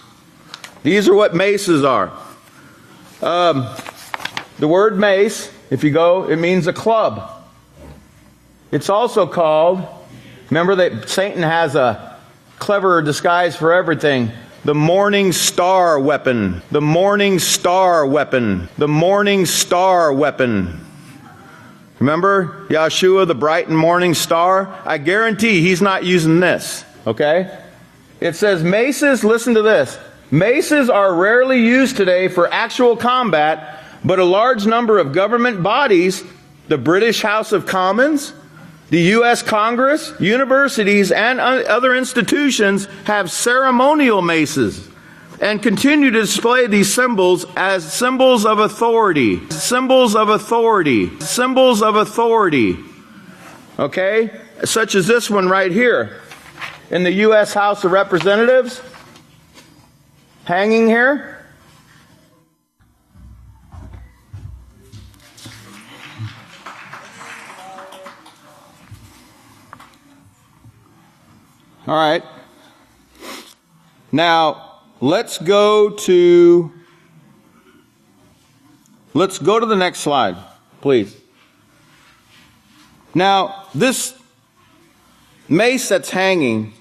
These are what maces are. The word mace, if you go, it means a club. It's also called, remember that Satan has a clever disguise for everything. The morning star weapon. The morning star weapon. The morning star weapon. Remember Yahshua, the bright and morning star? I guarantee he's not using this. Okay? It says maces, listen to this. Maces are rarely used today for actual combat, but a large number of government bodies, the British House of Commons, the U.S. Congress, universities, and other institutions have ceremonial maces and continue to display these symbols as symbols of authority. Symbols of authority. Symbols of authority. Okay? Such as this one right here in the U.S. House of Representatives. Hanging here. All right. Now, let's go to the next slide, please. Now, this mace that's hanging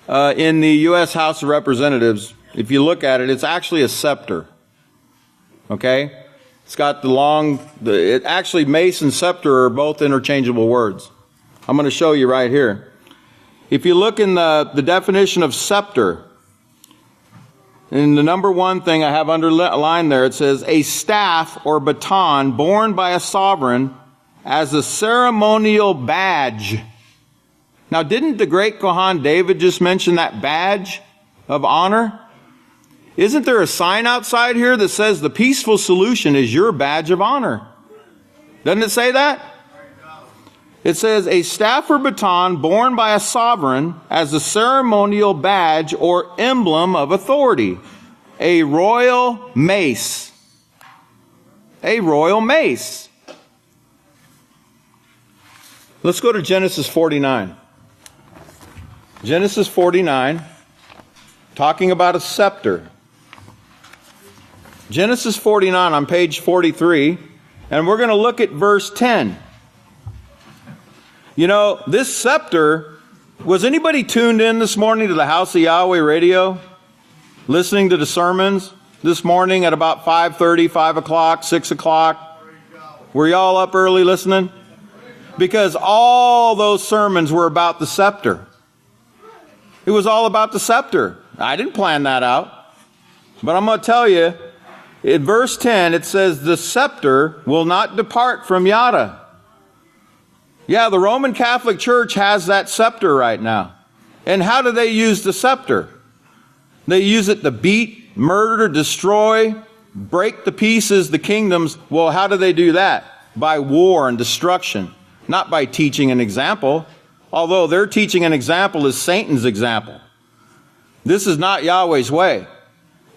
in the U.S. House of Representatives, if you look at it, it's actually a scepter. Okay? It's got actually mace and scepter are both interchangeable words. I'm going to show you right here. If you look in the definition of scepter, in the number one thing I have underlined there, it says, a staff or baton borne by a sovereign as a ceremonial badge. Now, didn't the great Kohan David just mention that badge of honor? Isn't there a sign outside here that says the peaceful solution is your badge of honor? Doesn't it say that? It says a staff or baton borne by a sovereign as a ceremonial badge or emblem of authority. A royal mace. A royal mace. Let's go to Genesis 49. Genesis 49, talking about a scepter. Genesis 49 on page 43, and we're going to look at verse 10. You know, this scepter, was anybody tuned in this morning to the House of Yahweh radio? Listening to the sermons this morning at about 5:30, 5 o'clock, 6 o'clock? Were y'all up early listening? Because all those sermons were about the scepter. It was all about the scepter. I didn't plan that out. But I'm going to tell you, in verse 10, it says, the scepter will not depart from Yahweh. Yeah, the Roman Catholic Church has that scepter right now. And how do they use the scepter? They use it to beat, murder, destroy, break to pieces the kingdoms. Well, how do they do that? By war and destruction, not by teaching an example. Although their teaching an example is Satan's example. This is not Yahweh's way.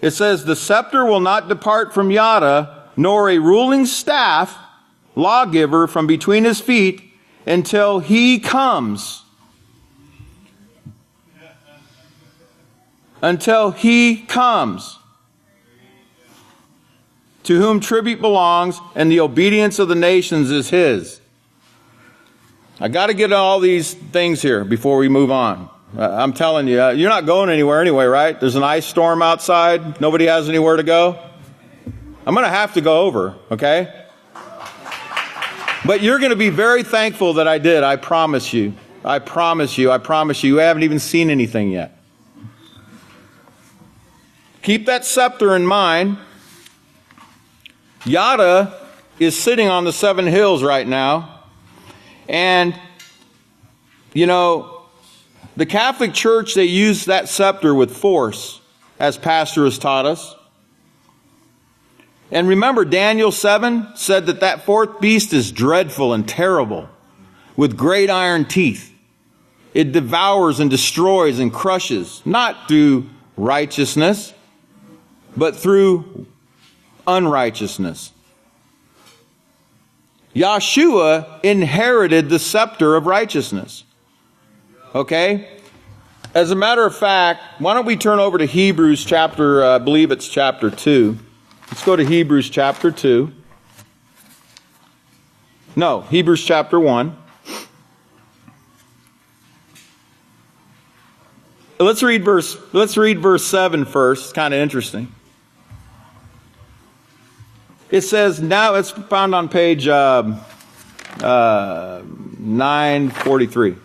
It says, the scepter will not depart from Yahweh, nor a ruling staff, lawgiver, from between his feet, until he comes. Until he comes. To whom tribute belongs, and the obedience of the nations is his. I got to get all these things here before we move on. I'm telling you, you're not going anywhere anyway, right? There's an ice storm outside. Nobody has anywhere to go. I'm going to have to go over, okay? But you're going to be very thankful that I did. I promise you. I promise you. I promise you. You haven't even seen anything yet. Keep that scepter in mind. Yada is sitting on the 7 hills right now. And, you know, the Catholic Church, they use that scepter with force, as Pastor has taught us. And remember, Daniel 7 said that that fourth beast is dreadful and terrible, with great iron teeth. It devours and destroys and crushes, not through righteousness, but through unrighteousness. Yahshua inherited the scepter of righteousness. Okay? As a matter of fact, why don't we turn over to Hebrews chapter, I believe it's chapter 2. Let's go to Hebrews chapter 2. No, Hebrews chapter 1. Let's read verse 7 first. It's kind of interesting. It says, now it's found on page 943.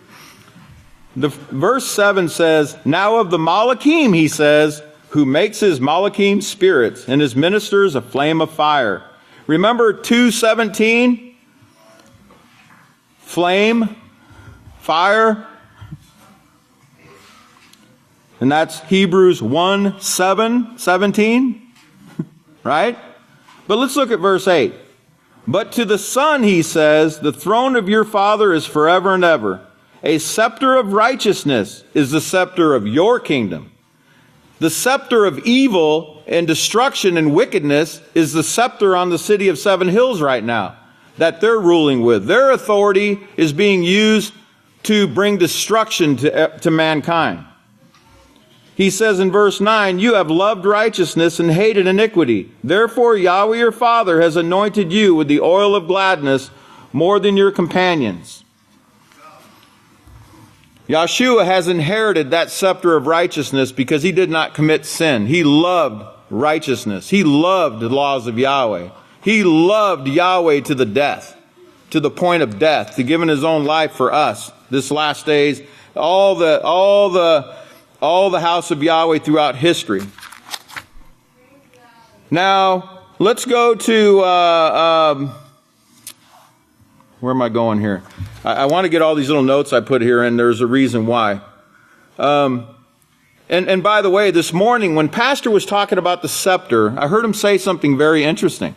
The verse 7 says, now of the Malachim, he says, who makes his Malachim spirits and his ministers a flame of fire. Remember 2:17? Flame, fire. And that's Hebrews 1:17, right? But let's look at verse 8. But to the Son, he says, the throne of your Father is forever and ever. A scepter of righteousness is the scepter of your kingdom. The scepter of evil and destruction and wickedness is the scepter on the city of 7 hills right now that they're ruling with. Their authority is being used to bring destruction to mankind. He says in verse 9, you have loved righteousness and hated iniquity. Therefore Yahweh your Father has anointed you with the oil of gladness more than your companions. Yeshua has inherited that scepter of righteousness because he did not commit sin. He loved righteousness. He loved the laws of Yahweh. He loved Yahweh to the death, to the point of death, to giving his own life for us. This last days, all the house of Yahweh throughout history. Now, let's go to, where am I going here? I want to get all these little notes I put here, and there's a reason why. And by the way, this morning, when Pastor was talking about the scepter, I heard him say something very interesting.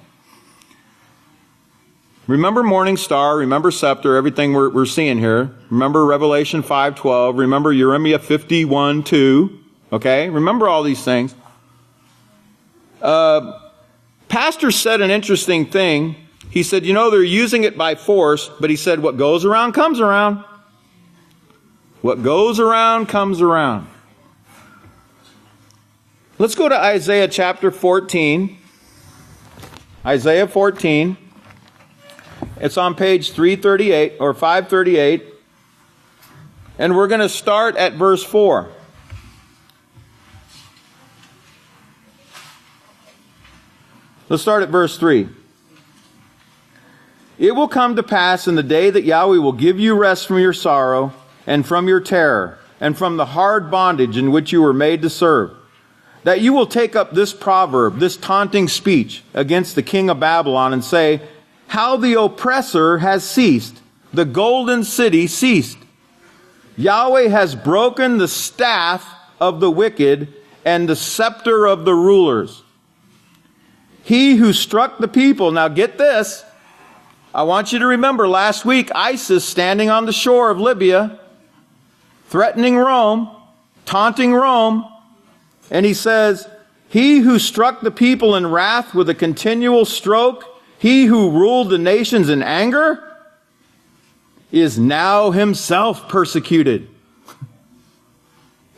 Remember morning star, remember scepter, everything we're seeing here. Remember Revelation 5:12, remember Jeremiah 51:2, okay? Remember all these things. Pastor said an interesting thing. He said, you know, they're using it by force, but he said, what goes around comes around. What goes around comes around. Let's go to Isaiah chapter 14. Isaiah 14. It's on page 338 or 538. And we're going to start at verse 4. Let's start at verse 3. It will come to pass in the day that Yahweh will give you rest from your sorrow and from your terror and from the hard bondage in which you were made to serve, that you will take up this proverb, this taunting speech against the king of Babylon and say, how the oppressor has ceased, the golden city ceased. Yahweh has broken the staff of the wicked and the scepter of the rulers. He who struck the people, now get this, I want you to remember last week ISIS standing on the shore of Libya, threatening Rome, taunting Rome, and he says, he who struck the people in wrath with a continual stroke, he who ruled the nations in anger, is now himself persecuted.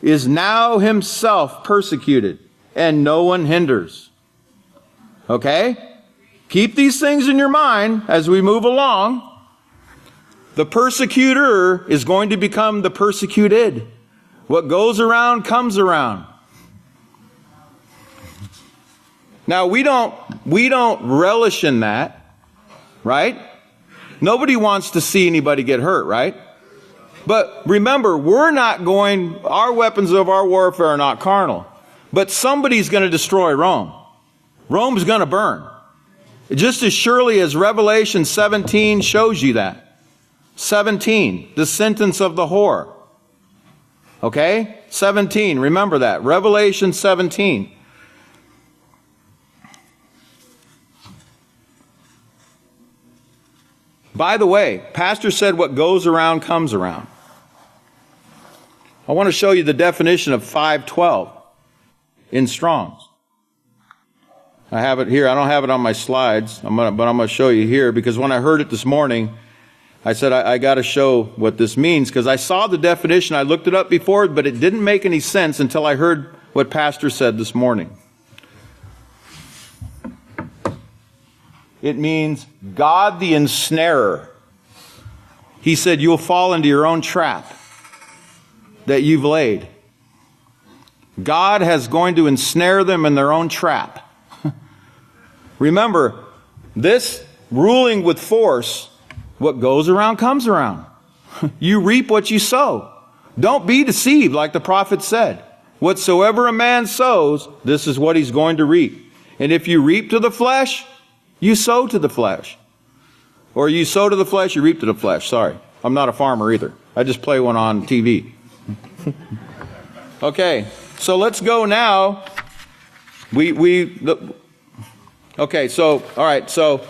Is now himself persecuted, and no one hinders. Okay? Keep these things in your mind as we move along. The persecutor is going to become the persecuted. What goes around comes around. Now, we don't relish in that, right? Nobody wants to see anybody get hurt, right? But remember, our weapons of our warfare are not carnal. But somebody's going to destroy Rome. Rome's going to burn. Just as surely as Revelation 17 shows you that. 17, the sentence of the whore. Okay? 17, remember that. Revelation 17. By the way, Pastor said what goes around comes around. I want to show you the definition of 5:12 in Strong's. I have it here. I don't have it on my slides, but I'm going to show you here because when I heard it this morning, I said I got to show what this means because I saw the definition. I looked it up before, but it didn't make any sense until I heard what Pastor said this morning. It means God the ensnarer. He said you'll fall into your own trap that you've laid. God is going to ensnare them in their own trap. Remember, this ruling with force, what goes around comes around. You reap what you sow. Don't be deceived like the prophet said. Whatsoever a man sows, this is what he's going to reap. And if you reap to the flesh, you sow to the flesh. Or you sow to the flesh, you reap to the flesh. Sorry, I'm not a farmer either. I just play one on TV. Okay, so let's go now. Okay, so, all right, so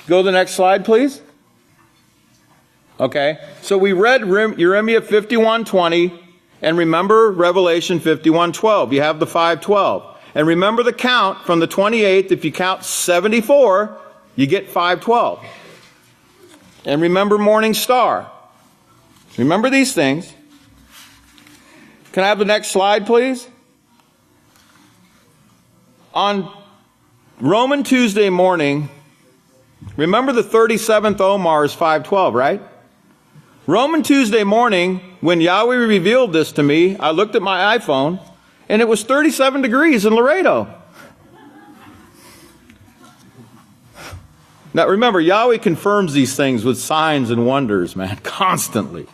go to the next slide, please. Okay, so we read Jeremiah 51:20, and remember Revelation 51:12. You have the 5:12. And remember the count from the 28th. If you count 74, you get 5:12. And remember morning star. Remember these things. Can I have the next slide, please? On Roman Tuesday morning, Remember the 37th Omer is 512, right? Roman Tuesday morning, when Yahweh revealed this to me, I looked at my iPhone, and it was 37 degrees in Laredo. Now remember, Yahweh confirms these things with signs and wonders, man, constantly.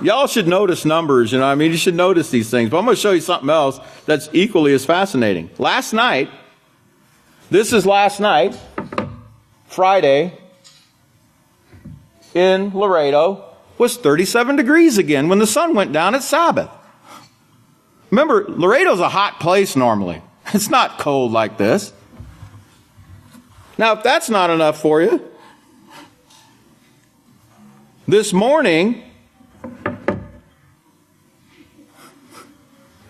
Y'all should notice numbers, you know what I mean? You should notice these things. But I'm going to show you something else that's equally as fascinating. Last night, Friday, in Laredo, was 37 degrees again when the sun went down at Sabbath. Remember, Laredo's a hot place normally. It's not cold like this. Now, if that's not enough for you, this morning,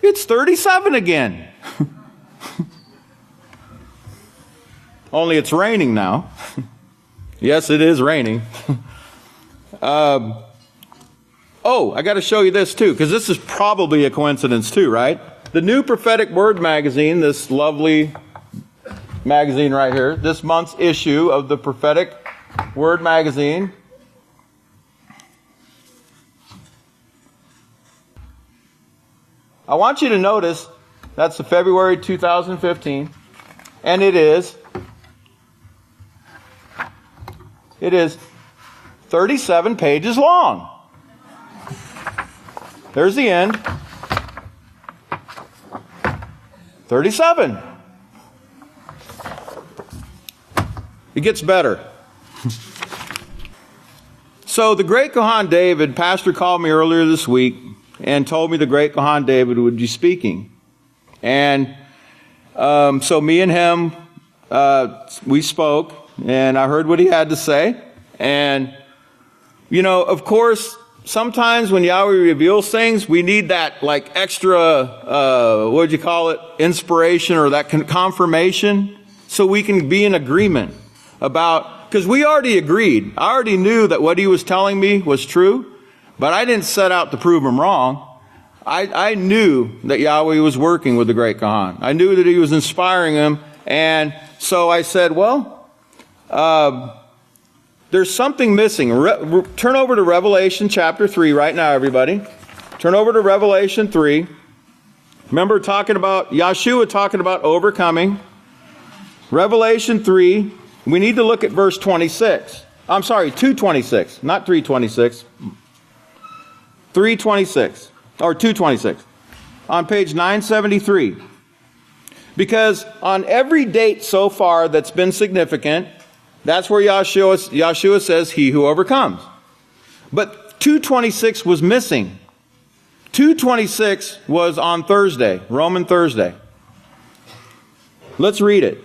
it's 37 again. Only it's raining now. Yes, it is raining. I got to show you this too, because this is probably a coincidence too, right? The New Prophetic Word magazine, this lovely magazine right here, this month's issue of the Prophetic Word magazine. I want you to notice that's the February 2015, and it is 37 pages long. There's the end. 37. It gets better. So the great Kohan David, Pastor called me earlier this week and told me the great Kohan David would be speaking. And so me and him, we spoke, and I heard what he had to say. And, you know, of course, sometimes when Yahweh reveals things, we need that like extra, what would you call it, inspiration or that confirmation, so we can be in agreement about, because we already agreed. I already knew that what he was telling me was true, but I didn't set out to prove him wrong. I knew that Yahweh was working with the great Kohan. I knew that he was inspiring him, and so I said, well, there's something missing. Turn over to Revelation chapter 3 right now, everybody. Turn over to Revelation 3. Remember Yahshua talking about overcoming. Revelation 3, we need to look at verse 26. I'm sorry, 2:26, not 3:26. 3:26, or 2:26, on page 973. Because on every date so far that's been significant, that's where Yahshua says, he who overcomes. But 2:26 was missing. 2:26 was on Thursday, Roman Thursday. Let's read it.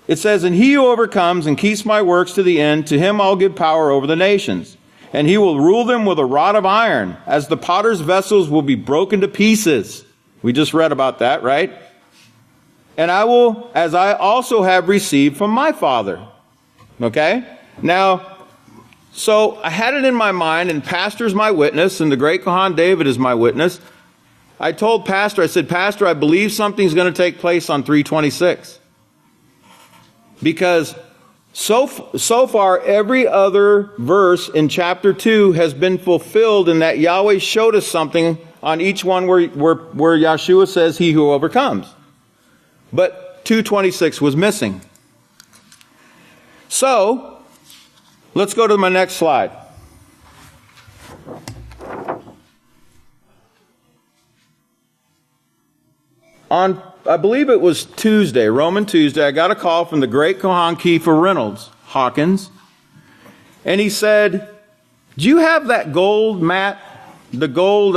It says, and he who overcomes and keeps my works to the end, to him I'll give power over the nations. And he will rule them with a rod of iron, as the potter's vessels will be broken to pieces. We just read about that, right? And I will, as I also have received from my Father. Okay? Now, so I had it in my mind, and Pastor's my witness, and the great Kohan David is my witness. I told Pastor, I said, Pastor, I believe something's going to take place on 3:26. Because so far, every other verse in chapter 2 has been fulfilled in that Yahweh showed us something on each one where Yahshua says, he who overcomes. But 2:26 was missing. So, let's go to my next slide. On, I believe it was Tuesday, Roman Tuesday, I got a call from the great Kohan Kiefer Reynolds Hawkins. And he said, do you have that gold mat, the gold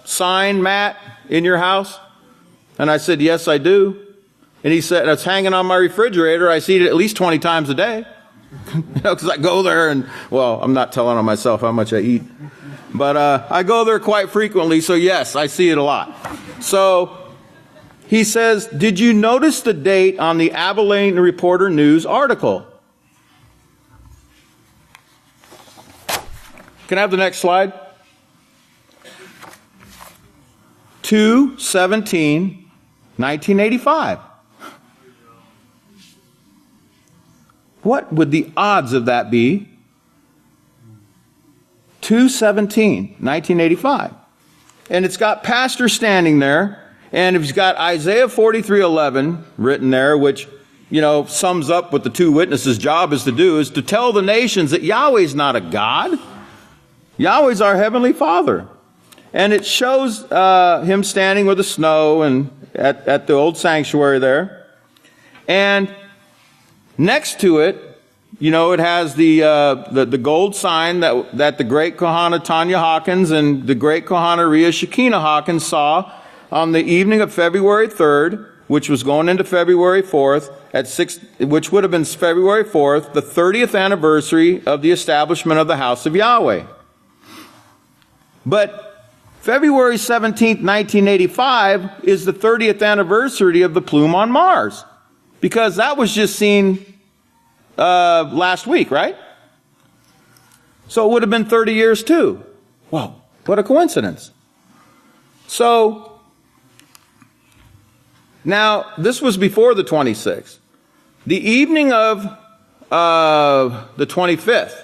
sign mat in your house? And I said, yes, I do. And he said, it's hanging on my refrigerator. I see it at least 20 times a day. Because I go there and, well, I'm not telling on myself how much I eat. But I go there quite frequently, so yes, I see it a lot. So he says, did you notice the date on the Abelin Reporter News article? Can I have the next slide? 2/17/1985. What would the odds of that be? 2/17, 1985. And it's got pastor standing there, and it's got Isaiah 43:11 written there, which, sums up what the two witnesses' job is to do, is to tell the nations that Yahweh's not a God. Yahweh's our Heavenly Father. And it shows him standing with the snow and at the old sanctuary there. And next to it, it has the gold sign that the great Kohana Tanya Hawkins and the great Kohana Rhea Shekinah Hawkins saw on the evening of February 3rd, which was going into February 4th, which would have been February 4th, the 30th anniversary of the establishment of the House of Yahweh. But February 17th, 1985 is the 30th anniversary of the plume on Mars, because that was just seen last week, right? So it would have been 30 years too. Wow, what a coincidence. So, now, this was before the 26th. The evening of the 25th,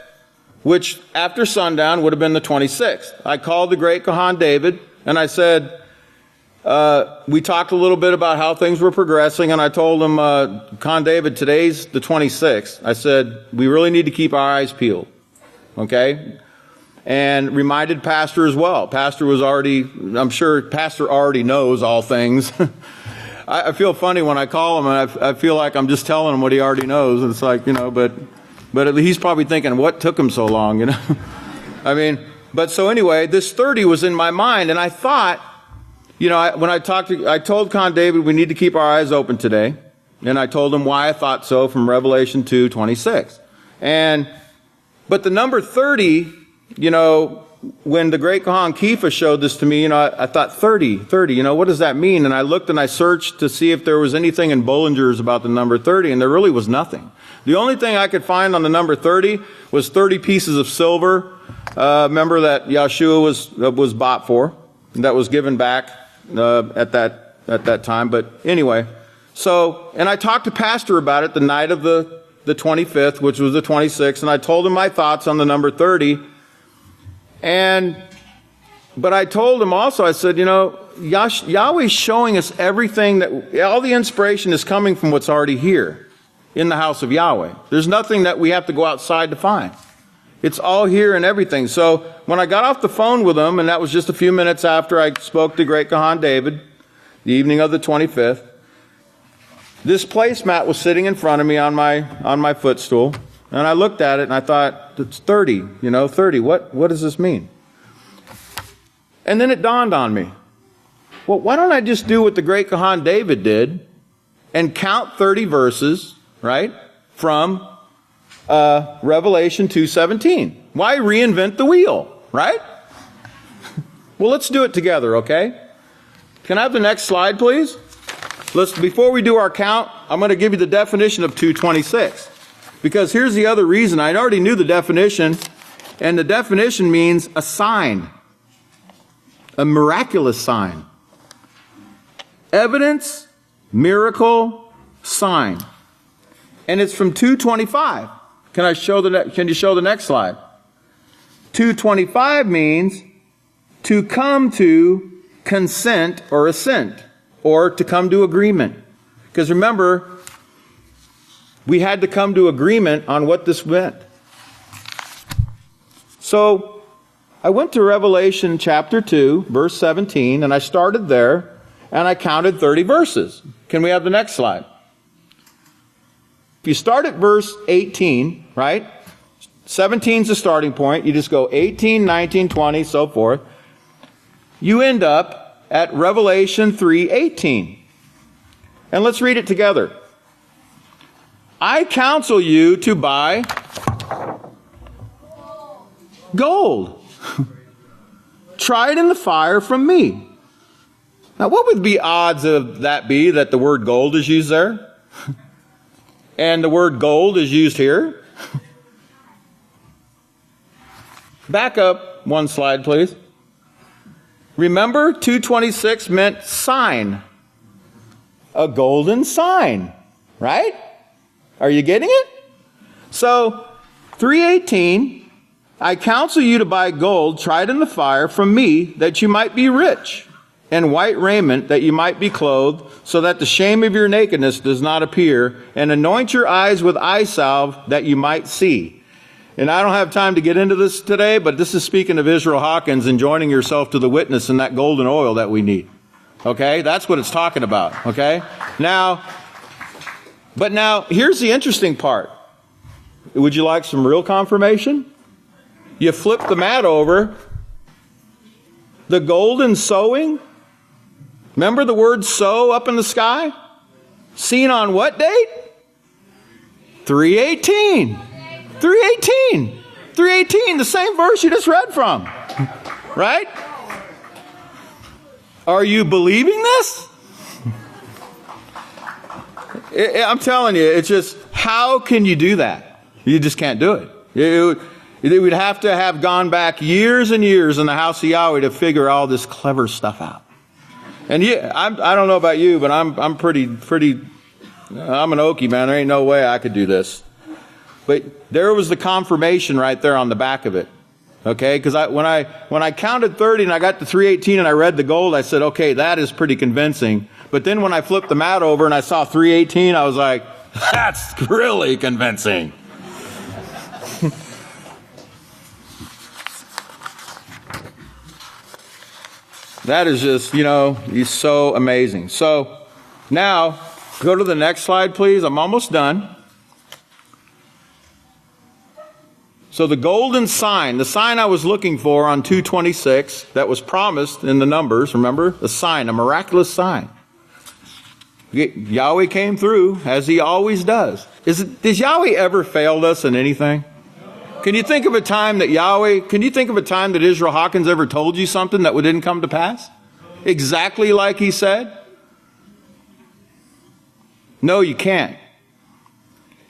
which after sundown would have been the 26th, I called the great Kohan David, and I said, we talked a little bit about how things were progressing, and I told him, Kohan David, today's the 26th. I said, we really need to keep our eyes peeled, okay? And reminded Pastor as well. I'm sure Pastor already knows all things. I feel funny when I call him, and I feel like I'm just telling him what he already knows. And it's like, but he's probably thinking, what took him so long, but so anyway, this 30 was in my mind, and I thought, I told Con David we need to keep our eyes open today, and I told him why I thought so from Revelation 2:26. But the number 30, when the great Kohan Kifa showed this to me, I thought 30, what does that mean? And I looked and I searched to see if there was anything in Bollinger's about the number 30, and there really was nothing. The only thing I could find on the number 30 was 30 pieces of silver. Remember that Yahshua was bought for, that was given back at that time. But anyway, and I talked to Pastor about it the night of the 25th, which was the 26th, and I told him my thoughts on the number 30. But I told him also, I said, Yahweh's showing us everything all the inspiration is coming from what's already here in the house of Yahweh. There's nothing that we have to go outside to find. It's all here and everything. So when I got off the phone with him, and that was just a few minutes after I spoke to great Kohan David, the evening of the 25th, this placemat was sitting in front of me on my footstool. And I looked at it and I thought, it's 30, 30. What does this mean? And then it dawned on me. Well, why don't I just do what the great Kohan David did and count 30 verses, right, from Revelation 2:17. Why reinvent the wheel, right? Well, let's do it together, okay? Can I have the next slide, please? Before we do our count, I'm going to give you the definition of 2:26. Because here's the other reason. I already knew the definition, and the definition means a sign, a miraculous sign. Evidence, miracle, sign. And it's from 2:25. Can you show the next slide? 2:25 means to come to consent or assent, or to come to agreement. Because remember, we had to come to agreement on what this meant. So I went to Revelation chapter 2, verse 17, and I started there, and I counted 30 verses. Can we have the next slide? If you start at verse 18, right? 17 is the starting point. You just go 18, 19, 20, so forth. You end up at Revelation 3:18. And let's read it together. I counsel you to buy gold. Try it in the fire from me. Now, what would the odds of that be, that the word gold is used there? And the word gold is used here? Back up one slide, please. Remember, 2:26 meant sign. A golden sign, right? Are you getting it? So, 3:18, I counsel you to buy gold tried in the fire from me, that you might be rich, and white raiment, that you might be clothed, so that the shame of your nakedness does not appear, and anoint your eyes with eye salve, that you might see. And I don't have time to get into this today, but this is speaking of Yisrayl Hawkins and joining yourself to the witness in that golden oil that we need. Okay? That's what it's talking about. Okay? Now, here's the interesting part. Would you like some real confirmation? You flip the mat over. The golden sowing. Remember the word sow up in the sky? Seen on what date? 3:18. 3:18. 3:18, the same verse you just read from. Right? Are you believing this? I'm telling you, it's just, how can you do that? You just can't do it. You would have to have gone back years and years in the House of Yahweh to figure all this clever stuff out. And yeah, I don't know about you, but I'm pretty, I'm an Okie, man. There ain't no way I could do this. But there was the confirmation right there on the back of it. Okay? Because when I counted 30 and I got to 3:18 and I read the gold, I said, okay, that is pretty convincing. But then when I flipped the mat over and I saw 3:18, I was like, that's really convincing. That is just, he's so amazing. So now, go to the next slide, please. I'm almost done. So the golden sign, the sign I was looking for on 2:26 that was promised in the numbers, remember? The sign, a miraculous sign. Yahweh came through, as he always does. Does Yahweh ever failed us in anything? Can you think of a time that Yisrayl Hawkins ever told you something that didn't come to pass? Exactly like he said? No, you can't.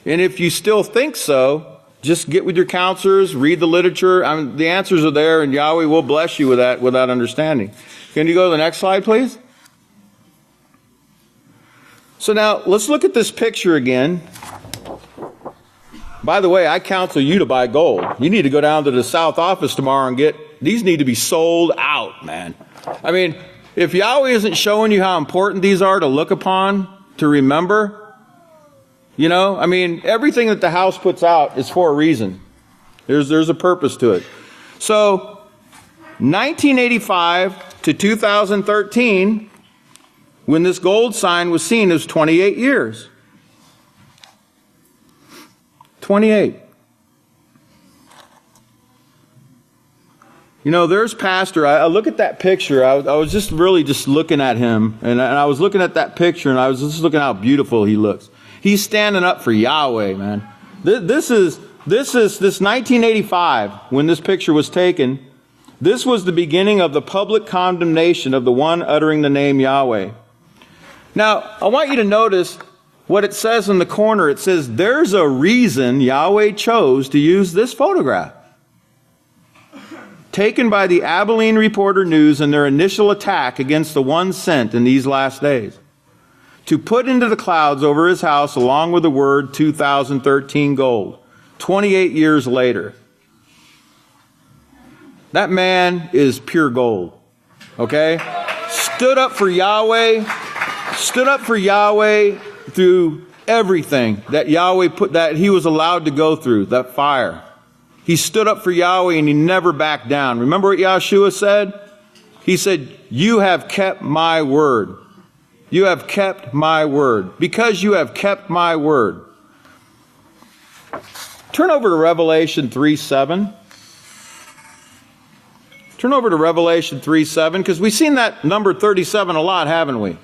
And if you still think so, just get with your counselors, read the literature. The answers are there, and Yahweh will bless you with that understanding. Can you go to the next slide, please? So now, let's look at this picture again. By the way, I counsel you to buy gold. You need to go down to the South office tomorrow and these need to be sold out, man. I mean, if Yahweh isn't showing you how important these are to look upon, to remember, everything that the house puts out is for a reason. There's a purpose to it. So, 1985 to 2013, when this gold sign was seen, it was 28 years. 28. There's Pastor. I look at that picture. I was just really looking at him. And I was looking at that picture, and I was just looking how beautiful he looks. He's standing up for Yahweh, man. This 1985, when this picture was taken, this was the beginning of the public condemnation of the one uttering the name Yahweh. Now, I want you to notice what it says in the corner. It says, there's a reason Yahweh chose to use this photograph. Taken by the Abelin Reporter News in their initial attack against the one sent in these last days. To put into the clouds over his house along with the word 2013 gold. 28 years later. That man is pure gold. Okay? Stood up for Yahweh through everything that Yahweh that he was allowed to go through, that fire. He stood up for Yahweh and he never backed down. Remember what Yahshua said? He said, you have kept my word. You have kept my word. Because you have kept my word. Turn over to Revelation 3:7. Turn over to Revelation 3:7, because we've seen that number 37 a lot, haven't we?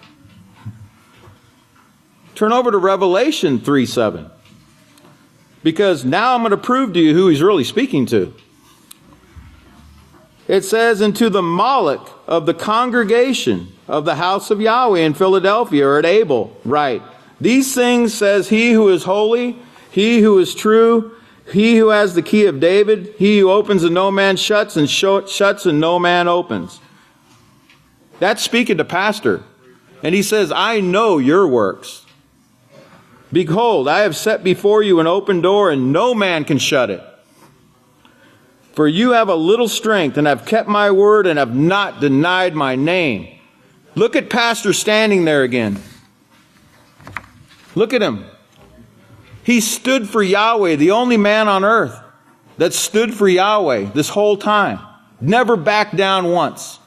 Turn over to Revelation 3:7. Because now I'm going to prove to you who he's really speaking to. It says, and to the Moloch of the congregation of the House of Yahweh in Philadelphia, or at Abel, write, these things says he who is holy, he who is true, he who has the key of David, he who opens and no man shuts, and shuts and no man opens. That's speaking to Pastor. And he says, I know your works. Behold, I have set before you an open door, and no man can shut it. For you have a little strength, and have kept my word, and have not denied my name. Look at Pastor standing there again. Look at him. He stood for Yahweh, the only man on earth that stood for Yahweh this whole time. Never backed down once.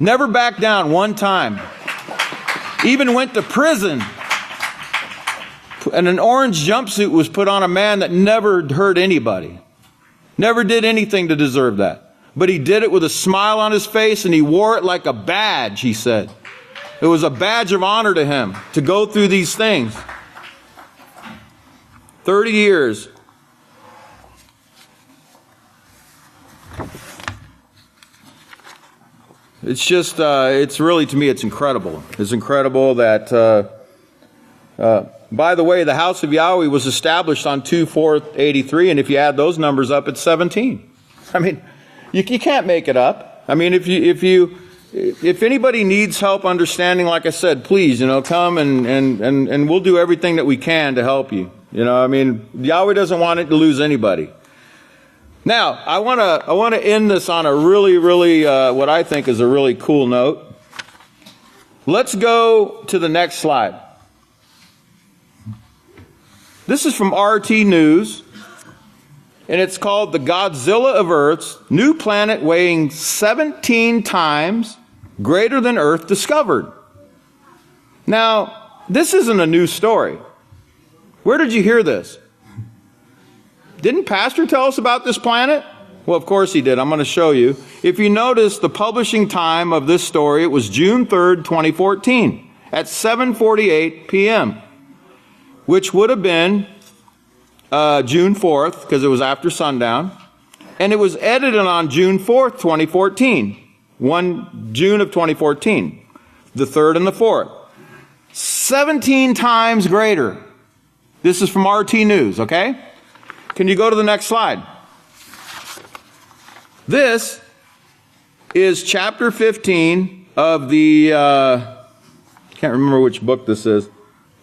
Never backed down one time. Even went to prison. And an orange jumpsuit was put on a man that never hurt anybody. Never did anything to deserve that. But he did it with a smile on his face, and he wore it like a badge, he said. It was a badge of honor to him to go through these things. 30 years. It's just, it's really, to me, it's incredible. It's incredible that, by the way, the House of Yahweh was established on 2/4/83, and if you add those numbers up, it's 17. I mean, you can't make it up. I mean, if anybody needs help understanding, like I said, please, come and we'll do everything that we can to help you. I mean, Yahweh doesn't want it to lose anybody. Now, I want to end this on a really, really, what I think is a really cool note. Let's go to the next slide. This is from RT News, and it's called The Godzilla of Earths, New Planet Weighing 17 Times Greater Than Earth Discovered. Now, this isn't a new story. Where did you hear this? Didn't Pastor tell us about this planet? Well, of course he did. I'm going to show you. If you notice the publishing time of this story, it was June 3rd, 2014 at 7:48 p.m., which would have been June 4th, because it was after sundown. And it was edited on June 4th, 2014. June of 2014. The 3rd and the 4th. 17 times greater. This is from RT News, okay? Can you go to the next slide? This is chapter 15 of the, can't remember which book this is.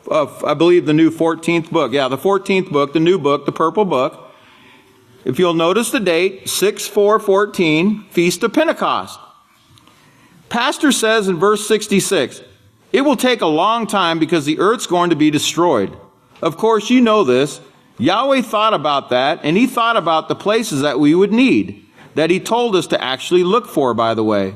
I believe the new 14th book. Yeah, the 14th book, the new book, the purple book. If you'll notice the date, 6/4/14, Feast of Pentecost. Pastor says in verse 66, it will take a long time because the earth's going to be destroyed. Of course, you know this. Yahweh thought about that, and he thought about the places that we would need, that he told us to actually look for, by the way.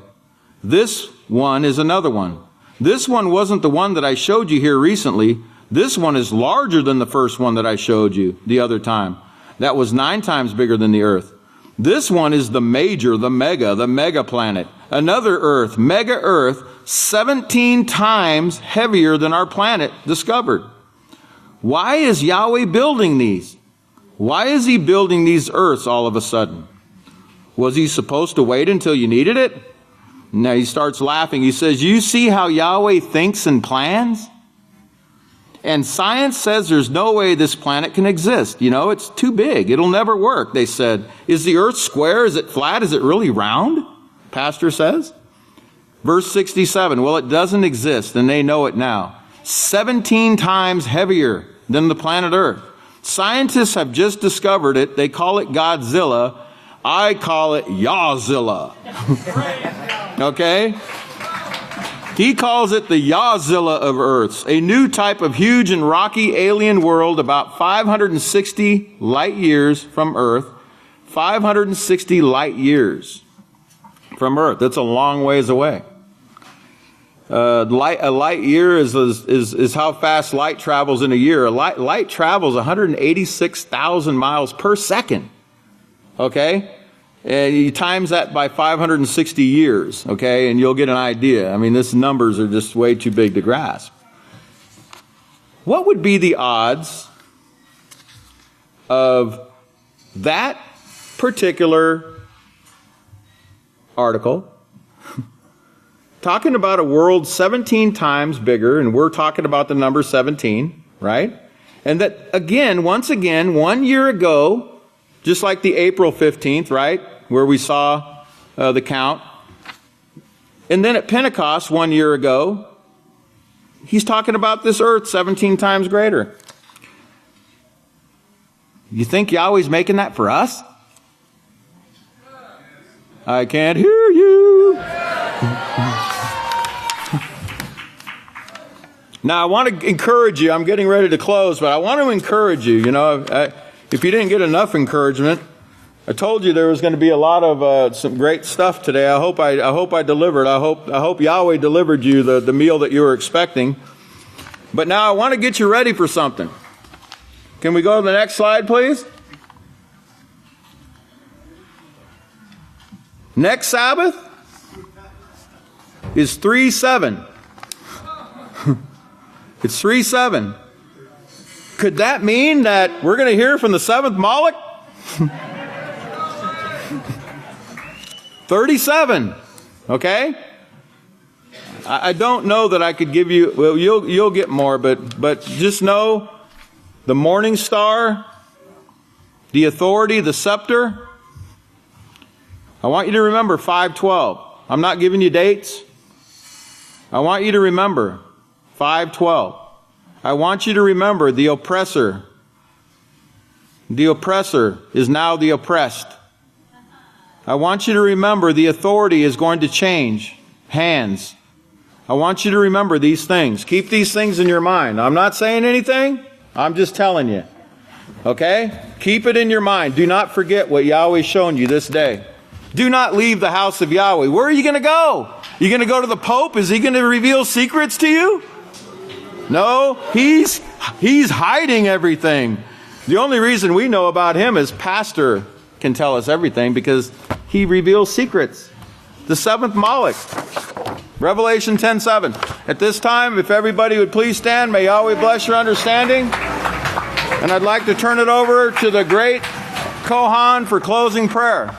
This one is another one. This one wasn't the one that I showed you here recently. This one is larger than the first one that I showed you the other time. That was 9 times bigger than the earth. This one is the major, the mega planet. Another earth, mega earth, 17 times heavier than our planet discovered. Why is Yahweh building these? Why is he building these earths all of a sudden? Was he supposed to wait until you needed it? Now he starts laughing. He says, you see how Yahweh thinks and plans? And science says there's no way this planet can exist. It's too big. It'll never work. They said, is the earth square? Is it flat? Is it really round? Pastor says. Verse 67, well, it doesn't exist, and they know it now. 17 times heavier than the planet Earth. Scientists have just discovered it. They call it Godzilla. I call it Yahzilla. Okay? He calls it the Yahzilla of Earths, a new type of huge and rocky alien world about 560 light years from Earth. 560 light years from Earth. That's a long ways away. A light year is how fast light travels in a year. Light travels 186,000 miles per second. Okay? And you times that by 560 years, okay, and you'll get an idea. I mean, these numbers are just way too big to grasp. What would be the odds of that particular article talking about a world 17 times bigger, and we're talking about the number 17, right? And that, once again, 1 year ago, just like the April 15th, right, where we saw the count. And then at Pentecost 1 year ago, He's talking about this earth 17 times greater. You think Yahweh's making that for us? I can't hear you. Now, I want to encourage you. I'm getting ready to close, but I want to encourage you. You know, if you didn't get enough encouragement, I told you there was going to be a lot of some great stuff today. I hope I delivered. I hope Yahweh delivered you the meal that you were expecting. But now I want to get you ready for something. Can we go to the next slide, please? Next Sabbath is 3/7. It's 3/7. Could that mean that we're going to hear from the seventh Moloch? 37. Okay? I don't know that I could give you, well, you'll get more, but just know the morning star, the authority, the scepter. I want you to remember 5:12. I'm not giving you dates. I want you to remember 5:12. I want you to remember the oppressor. The oppressor is now the oppressed. I want you to remember the authority is going to change hands. I want you to remember these things. Keep these things in your mind. I'm not saying anything. I'm just telling you. Okay? Keep it in your mind. Do not forget what Yahweh's shown you this day. Do not leave the house of Yahweh. Where are you going to go? You going to go to the Pope? Is he going to reveal secrets to you? No, he's hiding everything. The only reason we know about him is Pastor can tell us everything because he reveals secrets. The seventh Moloch. Revelation 10:7. At this time, if everybody would please stand, may Yahweh bless your understanding. And I'd like to turn it over to the great Kohan for closing prayer.